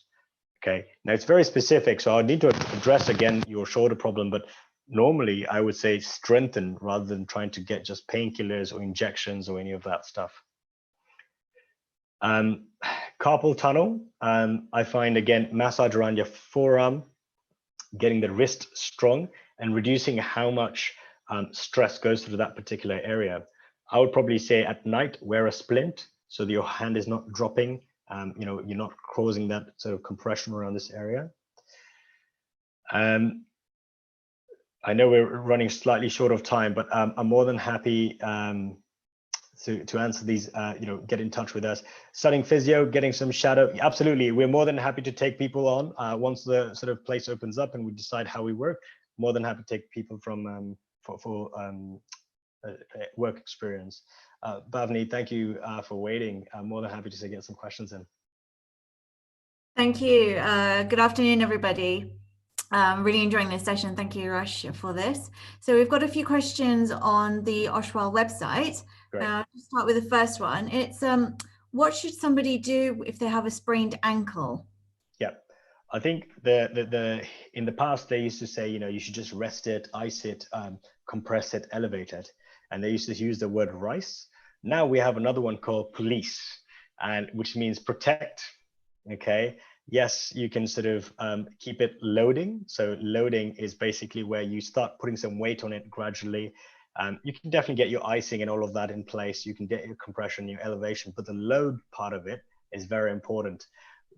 Speaker 1: Okay, now it's very specific, so I need to address again your shoulder problem, but normally I would say strengthen rather than trying to get just painkillers or injections or any of that stuff. Carpal tunnel, I find again, massage around your forearm getting the wrist strong and reducing how much stress goes through that particular area. I would probably say at night, wear a splint so that your hand is not dropping. You're not causing that sort of compression around this area. I know we're running slightly short of time, but I'm more than happy to answer these. Get in touch with us. Studying physio, getting some shadow. Absolutely, we're more than happy to take people on once the sort of place opens up and we decide how we work. More than happy to take people from for work experience. Bhavni, thank you for waiting. I'm more than happy to get some questions in.
Speaker 4: Thank you. Good afternoon, everybody. Really enjoying this session. Thank you, Rush, for this. So we've got a few questions on the Oshwal website. I'll start with the first one. It's what should somebody do if they have a sprained ankle?
Speaker 1: Yeah, I think the in the past they used to say, you should just rest it, ice it, compress it, elevate it, and they used to use the word rice. Now we have another one called police, and which means protect. Okay. Yes, you can sort of keep it loading. So loading is basically where you start putting some weight on it gradually. You can definitely get your icing and all of that in place. You can get your compression, your elevation, but the load part of it is very important.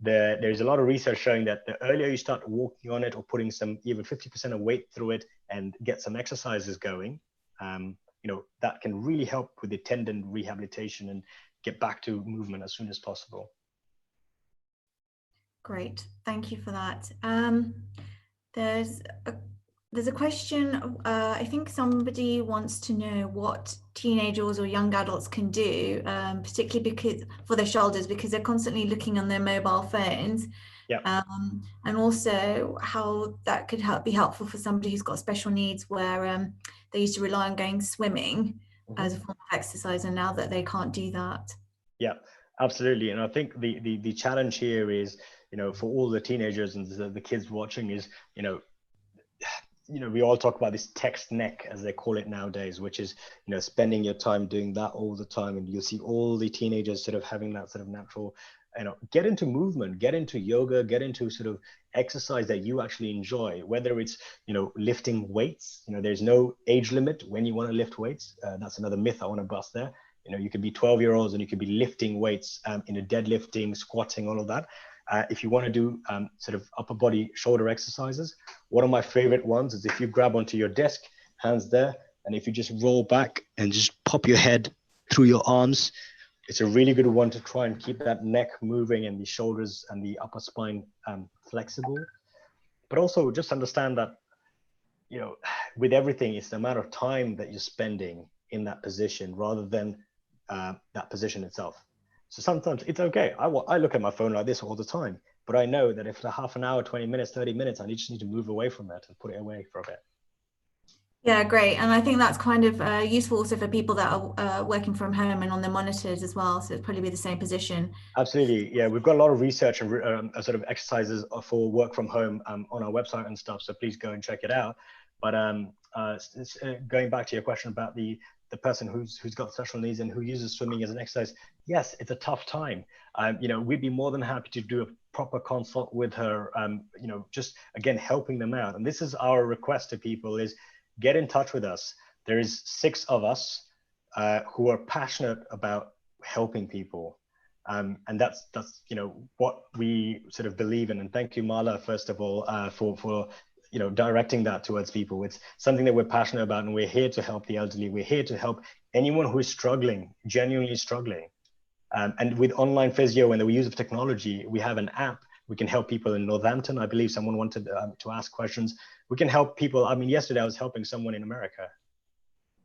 Speaker 1: There's a lot of research showing that the earlier you start walking on it or putting some even 50% of weight through it and get some exercises going, that can really help with the tendon rehabilitation and get back to movement as soon as possible.
Speaker 4: Great, thank you for that. There's a question. I think somebody wants to know what teenagers or young adults can do, particularly for their shoulders, because they're constantly looking on their mobile phones.
Speaker 1: Yeah.
Speaker 4: And also how that could be helpful for somebody who's got special needs, where they used to rely on going swimming as a form of exercise, and now that they can't do that.
Speaker 1: Yeah, absolutely. And I think the challenge here is, for all the teenagers and the kids watching is, we all talk about this text neck, as they call it nowadays, which is, spending your time doing that all the time. And you'll see all the teenagers sort of having that sort of natural, get into movement, get into yoga, get into sort of exercise that you actually enjoy, whether it's, lifting weights. There's no age limit when you want to lift weights. That's another myth I want to bust there. You could be 12-year-olds and you could be lifting weights, deadlifting, squatting, all of that. If you want to do sort of upper body shoulder exercises, one of my favorite ones is if you grab onto your desk, hands there, and if you just roll back and just pop your head through your arms, it's a really good one to try and keep that neck moving and the shoulders and the upper spine flexible. But also just understand that, with everything, it's the amount of time that you're spending in that position rather than that position itself. So sometimes it's okay. I look at my phone like this all the time, but I know that if it's a half an hour, 20 minutes, 30 minutes, I just need to move away from it and put it away for a bit.
Speaker 4: Yeah, great. And I think that's kind of useful also for people that are working from home and on their monitors as well. So it'd probably be the same position.
Speaker 1: Absolutely. Yeah, we've got a lot of research and sort of exercises for work from home on our website and stuff. So please go and check it out. But going back to your question about the person who's got special needs and who uses swimming as an exercise, yes, it's a tough time. We'd be more than happy to do a proper consult with her, just again, helping them out. And this is our request to people is get in touch with us. There is 6 of us who are passionate about helping people. And that's what we sort of believe in. And thank you, Mala, first of all, for directing that towards people. It's something that we're passionate about, and we're here to help the elderly. We're here to help anyone who is struggling, genuinely struggling. And with online physio and the use of technology, we have an app. We can help people in Northampton. I believe someone wanted to ask questions. We can help people. I mean, yesterday I was helping someone in America.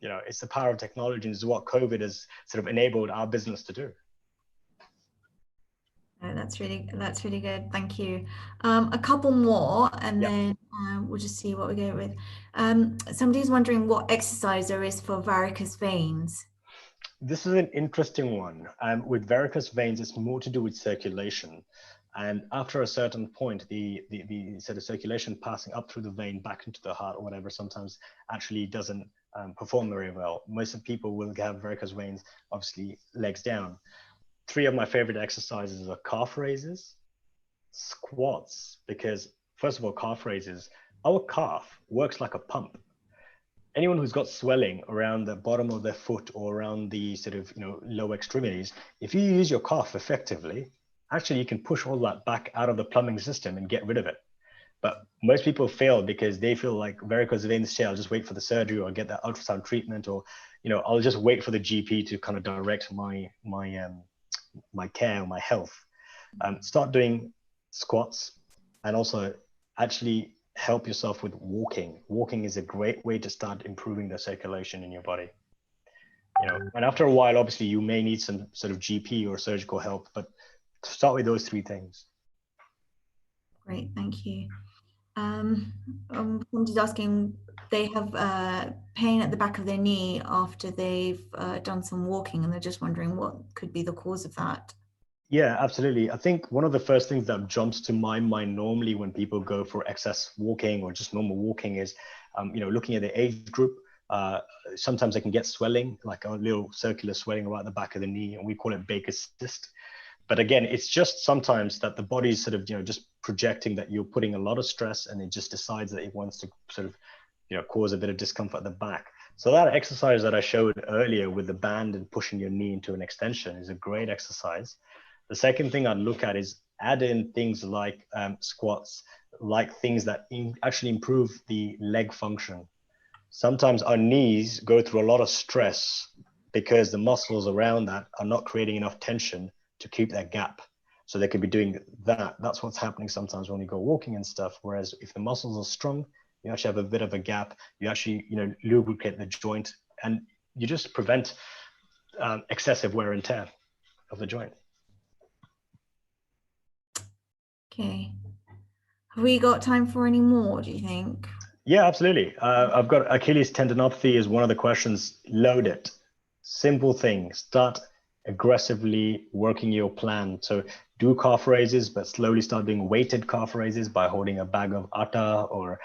Speaker 1: It's the power of technology, and this is what COVID has sort of enabled our business to do.
Speaker 4: Oh, that's really good. Thank you. A couple more, and then we'll just see what we go with. Somebody's wondering what exercise there is for varicose veins.
Speaker 1: This is an interesting one. With varicose veins, it's more to do with circulation. And after a certain point, the sort of circulation passing up through the vein back into the heart or whatever sometimes actually doesn't perform very well. Most of people will have varicose veins, obviously legs down. 3 of my favorite exercises are calf raises, squats, because first of all, calf raises, Our calf works like a pump. Anyone who's got swelling around the bottom of their foot or around the sort of, lower extremities, if you use your calf effectively, actually you can push all that back out of the plumbing system and get rid of it. But most people fail because they feel like varicose veins, say, I'll just wait for the surgery or get that ultrasound treatment, or, I'll just wait for the GP to kind of direct my care, my health. Start doing squats, and also actually help yourself with walking. Walking is a great way to start improving the circulation in your body. And after a while, obviously you may need some sort of GP or surgical help, but start with those 3 things.
Speaker 4: Great, thank you. Somebody's asking, they have pain at the back of their knee after they've done some walking, and they're just wondering what could be the cause of that.
Speaker 1: Yeah, absolutely. I think one of the first things that jumps to my mind normally when people go for excess walking or just normal walking is, looking at the age group. Sometimes they can get swelling, like a little circular swelling right at the back of the knee, and we call it Baker's cyst. But again, it's just sometimes that the body's sort of, just projecting that you're putting a lot of stress, and it just decides that it wants to sort of, cause a bit of discomfort at the back. So that exercise that I showed earlier with the band and pushing your knee into an extension is a great exercise. The second thing I'd look at is add in things like squats, like things that actually improve the leg function. Sometimes our knees go through a lot of stress because the muscles around that are not creating enough tension to keep that gap. So they could be doing that. That's what's happening sometimes when you go walking and stuff. Whereas if the muscles are strong, you actually have a bit of a gap. You actually, lubricate the joint, and you just prevent excessive wear and tear of the joint.
Speaker 4: Okay. Have we got time for any more, do you think?
Speaker 1: Yeah, absolutely. I've got Achilles tendinopathy is one of the questions. Load it. Simple thing. Start aggressively working your plan. So do calf raises, but slowly start doing weighted calf raises by holding a bag of atta, or,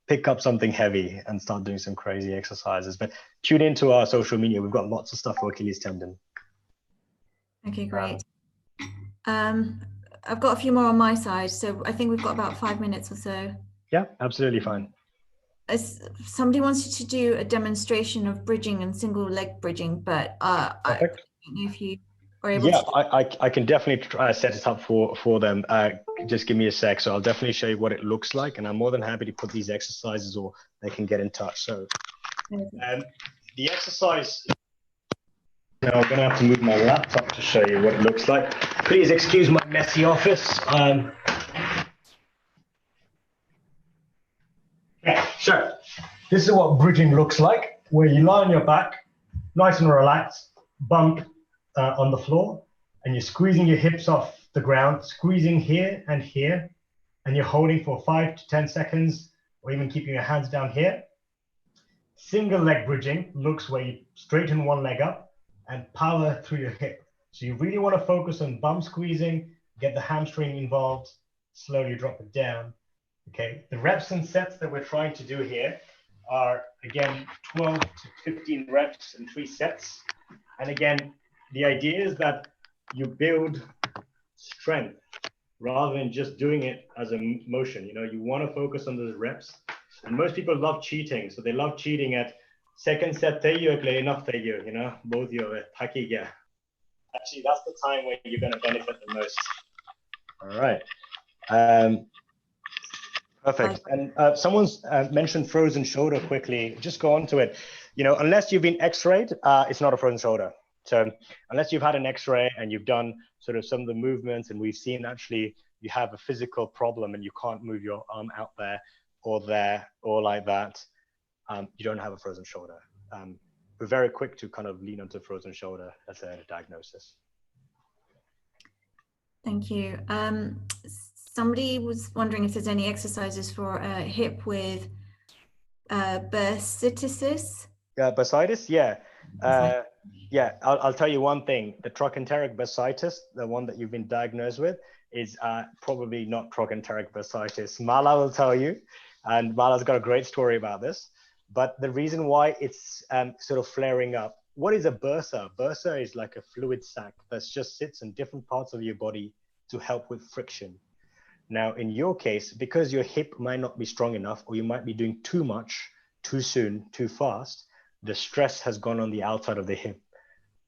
Speaker 1: pick up something heavy and start doing some crazy exercises. But tune into our social media. We've got lots of stuff for Achilles tendon.
Speaker 4: Okay, great. I've got a few more on my side, so I think we've got about 5 minutes or so.
Speaker 1: Yeah, absolutely fine.
Speaker 4: Somebody wants you to do a demonstration of bridging and single leg bridging, but I don't know if you are able to.
Speaker 1: I can definitely try to set it up for them. Just give me a sec. So I'll definitely show you what it looks like, and I'm more than happy to put these exercises, or they can get in touch. So the exercise. Now I'm going to have to move my laptop to show you what it looks like. Please excuse my messy office. Yeah, so this is what bridging looks like, where you lie on your back, nice and relaxed, bump on the floor, and you're squeezing your hips off the ground, squeezing here, and you're holding for 5 to 10 seconds, or even keeping your hands down here. Single leg bridging looks where you straighten one leg up and power through your hip. So you really want to focus on bum squeezing, get the hamstring involved, slowly drop it down. Okay, the reps and sets that we're trying to do here are, again, 12 to 15 reps and 3 sets. And again, the idea is that you build strength rather than just doing it as a motion. You want to focus on those reps. And most people love cheating. So they love cheating at second set, enough, both your Actually, that's the time when you're going to benefit the most. All right. Perfect. And someone's mentioned frozen shoulder quickly. Just go on to it. Unless you've been x-rayed, it's not a frozen shoulder. So unless you've had an x-ray and you've done sort of some of the movements, and we've seen actually you have a physical problem and you can't move your arm out there or like that, you don't have a frozen shoulder. We're very quick to kind of lean onto frozen shoulder as a diagnosis.
Speaker 4: Thank you. Somebody was wondering if there's any exercises for hip with bursitis.
Speaker 1: Bursitis, yeah. Yeah, I'll tell you one thing. The trochanteric bursitis, the one that you've been diagnosed with, is probably not trochanteric bursitis. Mala will tell you, and Mala's got a great story about this. But the reason why it's sort of flaring up, what is a bursa? Bursa is like a fluid sac that just sits in different parts of your body to help with friction. Now, in your case, because your hip might not be strong enough, or you might be doing too much, too soon, too fast, the stress has gone on the outside of the hip.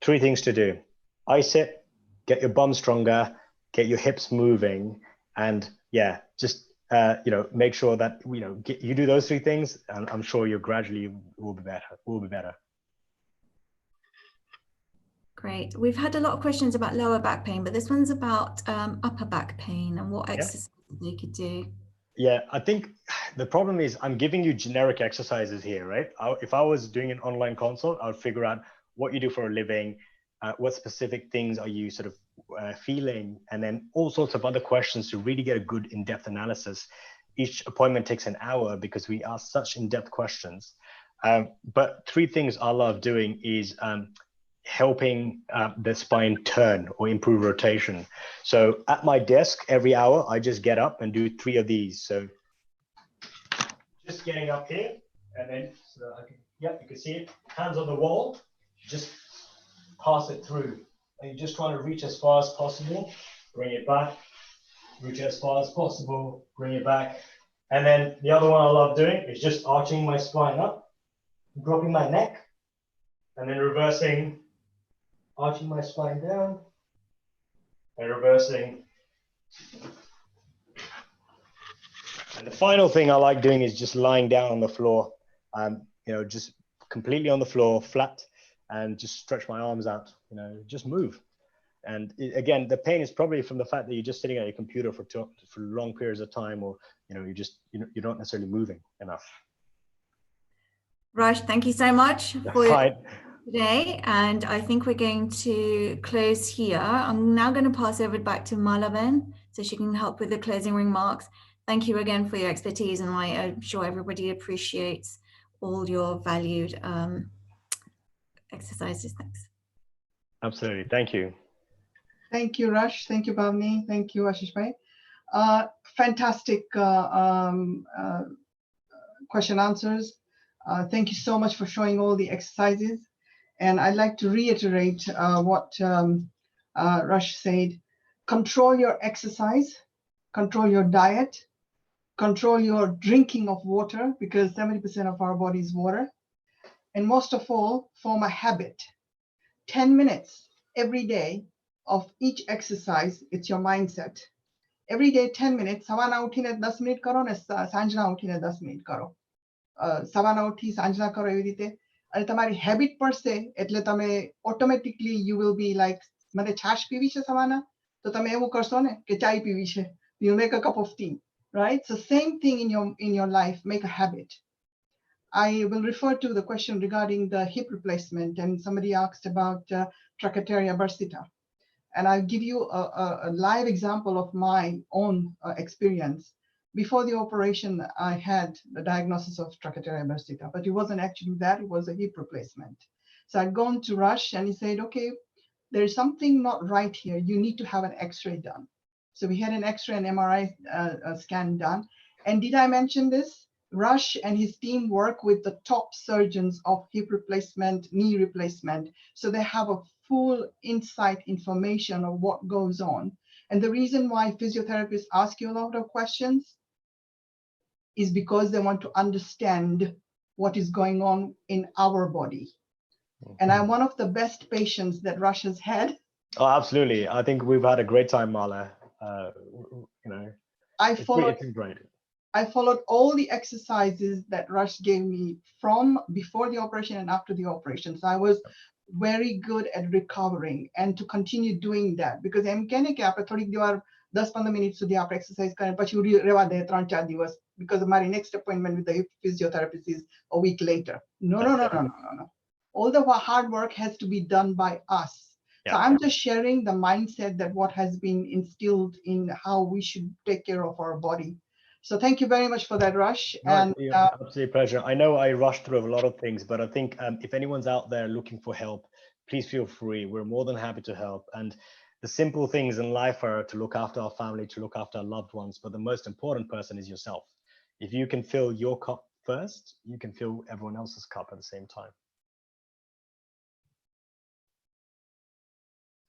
Speaker 1: 3 things to do: ice it, get your bum stronger, get your hips moving, and yeah, just make sure that you do those 3 things, and I'm sure you gradually will be better.
Speaker 4: Great. We've had a lot of questions about lower back pain, but this one's about upper back pain and what exercises they could do.
Speaker 1: Yeah, I think the problem is I'm giving you generic exercises here, right? If I was doing an online consult, I would figure out what you do for a living, what specific things are you sort of feeling, and then all sorts of other questions to really get a good in-depth analysis. Each appointment takes an hour because we ask such in-depth questions. But 3 things I love doing is helping the spine turn or improve rotation. So at my desk every hour, I just get up and do 3 of these. So just getting up here, and then you can see it, hands on the wall, just pass it through. And you're just trying to reach as far as possible, bring it back, reach as far as possible, bring it back. And then the other one I love doing is just arching my spine up, dropping my neck, and then reversing, arching my spine down, and reversing. And the final thing I like doing is just lying down on the floor, just completely on the floor, flat, and just stretch my arms out, just move. And again, the pain is probably from the fact that you're just sitting at your computer for long periods of time, or you're not necessarily moving enough.
Speaker 4: Rush, thank you so much for today, and I think we're going to close here. I'm now going to pass over back to Malaben so she can help with the closing remarks. Thank you again for your expertise, and I'm sure everybody appreciates all your valued exercises. Thanks.
Speaker 1: Absolutely. Thank you.
Speaker 3: Thank you, Rush. Thank you, Bhavni. Thank you, Ashish bhai. Fantastic question answers. Thank you so much for showing all the exercises. And I'd like to reiterate what Rush said. Control your exercise, control your diet, control your drinking of water, because 70% of our body is water. And most of all, form a habit. 10 minutes every day of each exercise, it's your mindset. Every day 10 minutes, savana uthine 10 minute karo ne sanjna uthine 10 minute karo. Savana uthi sanjna karo evi rite. And tamari habit per se, etle tame automatically you will be like, mane chash pivi che savana, to tame evu karso ne ke chai pivi che. You make a cup of tea, right? So same thing in your life, make a habit. I will refer to the question regarding the hip replacement, and somebody asked about Trachyteria bursita. And I'll give you a live example of my own experience. Before the operation, I had the diagnosis of Trachyteria bursita, but it wasn't actually that, it was a hip replacement. So I'd gone to Rush and he said, okay, there's something not right here. You need to have an x-ray done. So we had an x-ray and MRI scan done. And did I mention this? Rush and his team work with the top surgeons of hip replacement, knee replacement. So they have a full insight information of what goes on. And the reason why physiotherapists ask you a lot of questions is because they want to understand what is going on in our body. And I'm one of the best patients that Rush has had.
Speaker 1: Oh, absolutely. I think we've had a great time, Mala.
Speaker 3: I followed all the exercises that Rush gave me from before the operation and after the operation. So I was very good at recovering and to continue doing that, because MK aap thodik diwar 10-15 minutes સુધી aap exercise kare pachi rewa de 3-4 દિવસ, because my next appointment with the hip physiotherapist is a week later. No. All the hard work has to be done by us. Yeah. So I'm just sharing the mindset that what has been instilled in how we should take care of our body. So thank you very much for that, Rush.
Speaker 1: No, and absolute pleasure. I know I rushed through a lot of things, but I think if anyone's out there looking for help, please feel free. We're more than happy to help. And the simple things in life are to look after our family, to look after our loved ones, but the most important person is yourself. If you can fill your cup first, you can fill everyone else's cup at the same time.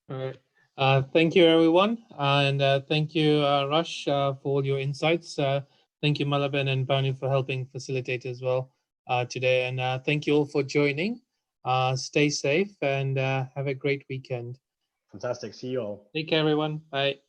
Speaker 2: All right. Thank you, everyone. And thank you, Rush, for all your insights. Thank you, Malaben and Bani, for helping facilitate as well today. And thank you all for joining. Stay safe and have a great weekend.
Speaker 1: Fantastic. See you all.
Speaker 2: Take care, everyone. Bye.